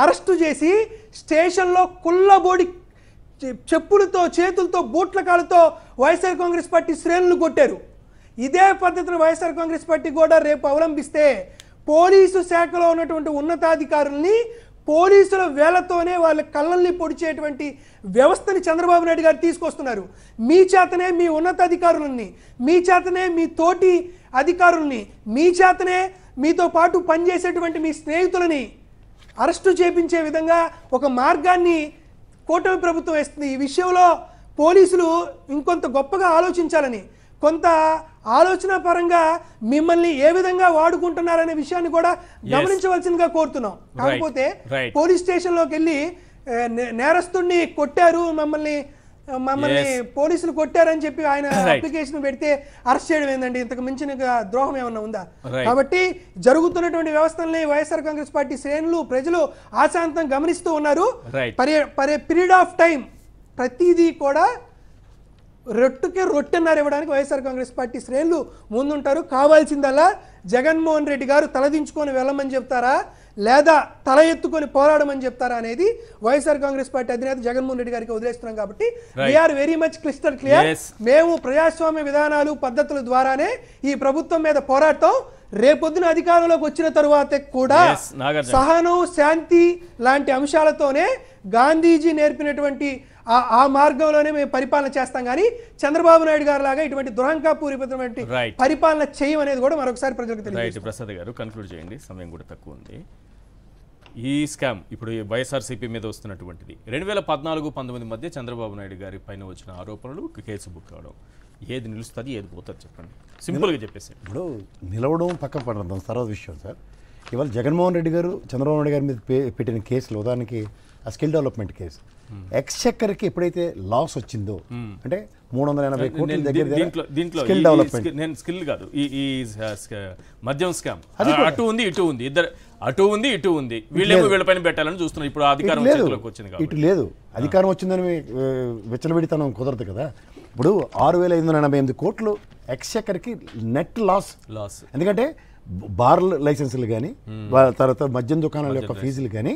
అరెస్టు చేసి స్టేషన్లో కుళ్ళబోడి చెప్పులతో, చేతులతో, బూట్ల కాళ్ళతో వైఎస్ఆర్ కాంగ్రెస్ పార్టీ శ్రేణులు కొట్టారు. ఇదే పద్ధతిని వైఎస్ఆర్ కాంగ్రెస్ పార్టీ కూడా రేపు అవలంబిస్తే పోలీసు శాఖలో ఉన్నటువంటి ఉన్నతాధికారుల్ని పోలీసుల వేలతోనే వాళ్ళ కళ్ళల్ని పొడిచేటువంటి వ్యవస్థని చంద్రబాబు నాయుడు గారు తీసుకొస్తున్నారు. మీ చేతనే మీ ఉన్నతాధికారులని, మీ చేతనే మీ తోటి అధికారుల్ని, మీ చేతనే మీతో పాటు పనిచేసేటువంటి మీ స్నేహితులని అరెస్టు చేపించే విధంగా ఒక మార్గాన్ని కూటమి ప్రభుత్వం వేస్తుంది. ఈ విషయంలో పోలీసులు ఇంకొంత గొప్పగా ఆలోచించాలని, కొంత ఆలోచన పరంగా మిమ్మల్ని ఏ విధంగా వాడుకుంటున్నారనే విషయాన్ని కూడా గమనించవలసిందిగా కోరుతున్నాం. కాకపోతే పోలీస్ స్టేషన్లోకి వెళ్ళి నేరస్తుడిని కొట్టారు, మమ్మల్ని పోలీసులు కొట్టారని చెప్పి ఆయన అప్లికేషన్ పెడితే అరెస్ట్ చేయడం ఏందండి? ఇంతకు మించిన ద్రోహం ఏమన్నా ఉందా? కాబట్టి జరుగుతున్నటువంటి వ్యవస్థల్ని వైఎస్ఆర్ కాంగ్రెస్ పార్టీ శ్రేణులు ప్రజలు ఆశాంతం గమనిస్తూ ఉన్నారు. పీరియడ్ ఆఫ్ టైం ప్రతిదీ కూడా రొట్టెన్నర ఇవ్వడానికి వైఎస్ఆర్ కాంగ్రెస్ పార్టీ శ్రేణులు ముందుంటారు. కావాల్సిందల్లా జగన్మోహన్ రెడ్డి గారు తలదించుకొని వెళ్ళమని చెప్తారా లేదా తల ఎత్తుకొని పోరాడమని చెప్తారా అనేది వైఎస్ఆర్ కాంగ్రెస్ పార్టీ అధినేత జగన్మోహన్ రెడ్డి గారికి వదిలేస్తున్నాం. కాబట్టి వీఆర్ వెరీ మచ్ క్లిస్టర్ క్లియర్. మేము ప్రజాస్వామ్య విధానాలు పద్ధతుల ద్వారానే ఈ ప్రభుత్వం మీద పోరాడతాం. రేపొద్దున అధికారంలోకి వచ్చిన తరువాత కూడా సహనం, శాంతి లాంటి అంశాలతోనే గాంధీజీ నేర్పినటువంటి ఆ మార్గంలోనే మేము పరిపాలన చేస్తాం. కానీ చంద్రబాబు నాయుడు గారు లాగా ఇటువంటి దురంకాపూరితమైనటువంటి పరిపాలన చేయమనేది కూడా మరొకసారి ప్రజలకు తెలియదు. ప్రసాద్ గారు కన్క్లూడ్ చేయండి, సమయం కూడా తక్కువ ఉంది. ఈ స్కామ్ ఇప్పుడు వైఎస్ఆర్సీపీ మీద వస్తున్నటువంటిది 2014-19 మధ్య చంద్రబాబు నాయుడు గారి పైన వచ్చిన ఆరోపణలు కేసు బుక్ అవడం, ఏది నిలుస్తుంది ఏది పోతుంది చెప్పండి, సింపుల్గా చెప్పేసి. ఇప్పుడు నిలవడం పక్కన పడడం తర్వాత విషయం సార్. ఇవాళ జగన్మోహన్ రెడ్డి గారు చంద్రబాబు నాయుడు గారి మీద పెట్టిన కేసులు, ఉదాహరణకి ఆ స్కిల్ డెవలప్మెంట్ కేసు, ఎక్స్చెక్కర్కి ఎప్పుడైతే లాస్ వచ్చిందో అంటే 380 కోట్ల దగ్గర దీంట్లో స్కిల్ డెవలప్మెంట్, నేను స్కిల్ కాదు, ఈ మద్యం స్కామ్ అటు ఉంది ఇటు ఉంది, ఇద్దరు అటు ఉంది ఇటు ఉంది, వీళ్ళేమో వీళ్ళపైన పెట్టాలని చూస్తున్నారు. ఇప్పుడు అధికారం చేతిలోకి వచ్చింది, ఇటు లేదు. అధికారం వచ్చిందని విచ్చలవిడితనం కుదరదు కదా. ఇప్పుడు 6,588 కోట్లు ఎక్స్చెక్కర్కి నెట్ లాస్. ఎందుకంటే బార్ లైసెన్సులు కానీ తర్వాత మద్యం దుకాణాల యొక్క ఫీజులు కానీ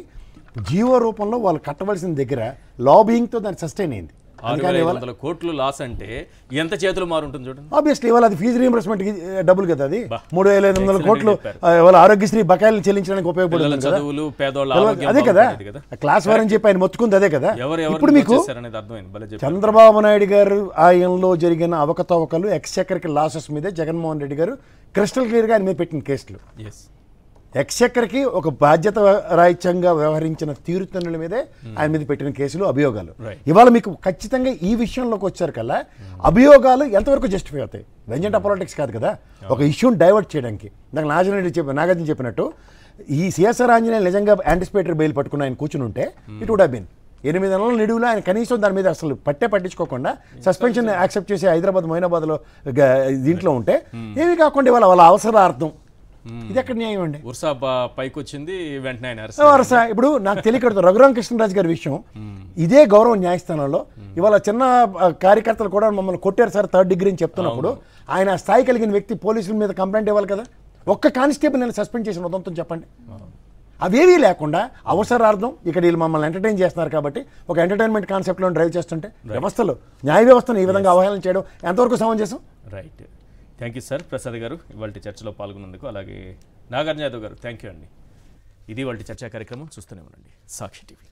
జీవో రూపంలో వాళ్ళు కట్టవలసిన దగ్గర లాబింగ్తో దాన్ని సస్టైన్ అయింది. 6,500 కోట్లు లాస్ అంటే ఎంత చేతులు మారుంటుంది చూడండి. ఆబ్వియస్లీ ఇవాళ అది ఫీజు రీయింబర్స్మెంట్ డబ్బులు కదా, అది 3,500 కోట్లు ఇవాళ ఆరోగ్యశ్రీ బకాయిలు చెల్లించడానికి ఉపయోగపడుతుంది కదా. అదే కదా క్లాస్ వార్ అని చెప్పి ఆయన మొత్తుకుంది, అదే కదా. ఇప్పుడు మీకు చంద్రబాబు నాయుడు గారు ఆయనలో జరిగిన అవకతవకలు ఎక్స్చెక్కర్కి లాసెస్ మీదే జగన్మోహన్ రెడ్డి గారు క్రిస్టల్ క్లియర్గా ఆయన మీద పెట్టిన కేసులు. ఎక్స్చెక్కర్కి ఒక బాధ్యత రాహిత్యంగా వ్యవహరించిన తీరుతన్నుల మీదే ఆయన మీద పెట్టిన కేసులు, అభియోగాలు. ఇవాళ మీకు ఖచ్చితంగా ఈ విషయంలోకి వచ్చారు కల్లా అభియోగాలు ఎంతవరకు జస్టిఫై అవుతాయి? వెంజెంటా పాలిటిక్స్ కాదు కదా, ఒక ఇష్యూని డైవర్ట్ చేయడానికి. నాకు నాగార్జున చెప్పినట్టు ఈ సిఎస్ఆర్ ఆంజనేయులు నిజంగా యాంటిసిపేటరీ బెయిల్ పట్టుకుని ఆయన కూర్చుని ఉంటే ఇట్ వుడ్ హావ్ బీన్ 8 నెలల నిడువులో ఆయన కనీసం దాని మీద అసలు పట్టించుకోకుండా సస్పెన్షన్ యాక్సెప్ట్ చేసి హైదరాబాద్ మొయినాబాద్లో దీంట్లో ఉంటే ఏమి కాకుండా ఇవాళ వాళ్ళ అవసరార్థం ఇది ఎక్కడ న్యాయం అండి? పైకి వచ్చింది వెంటనే వరుస. ఇప్పుడు నాకు తెలియకూడదు రఘురామ కృష్ణరాజు గారి విషయం, ఇదే గౌరవ న్యాయస్థానంలో ఇవాళ చిన్న కార్యకర్తలు కూడా మమ్మల్ని కొట్టారు సార్ 3rd డిగ్రీ అని చెప్తున్నప్పుడు ఆయన స్థాయి కలిగిన వ్యక్తి పోలీసుల మీద కంప్లైంట్ ఇవ్వాలి కదా. ఒక్క కానిస్టేబుల్ నేను సస్పెండ్ చేసిన ఉదంతం చెప్పండి. అవేవీ లేకుండా అవసరార్థం ఇక్కడ వీళ్ళు మమ్మల్ని ఎంటర్టైన్ చేస్తున్నారు కాబట్టి ఒక ఎంటర్టైన్మెంట్ కాన్సెప్ట్లో డ్రైవ్ చేస్తుంటే వ్యవస్థలో న్యాయ వ్యవస్థను ఈ విధంగా అవహేళన చేయడం ఎంతవరకు సమంజసం? Right. Thank you sir. Prasad గారు ఇవాళ చర్చలో పాల్గొన్నందుకు, అలాగే నాగార్జున యాదవ్ గారు థ్యాంక్ యూ అండి. ఇది ఇవాళ చర్చా కార్యక్రమం. చూస్తూనే ఉండండి సాక్షి టీవీ.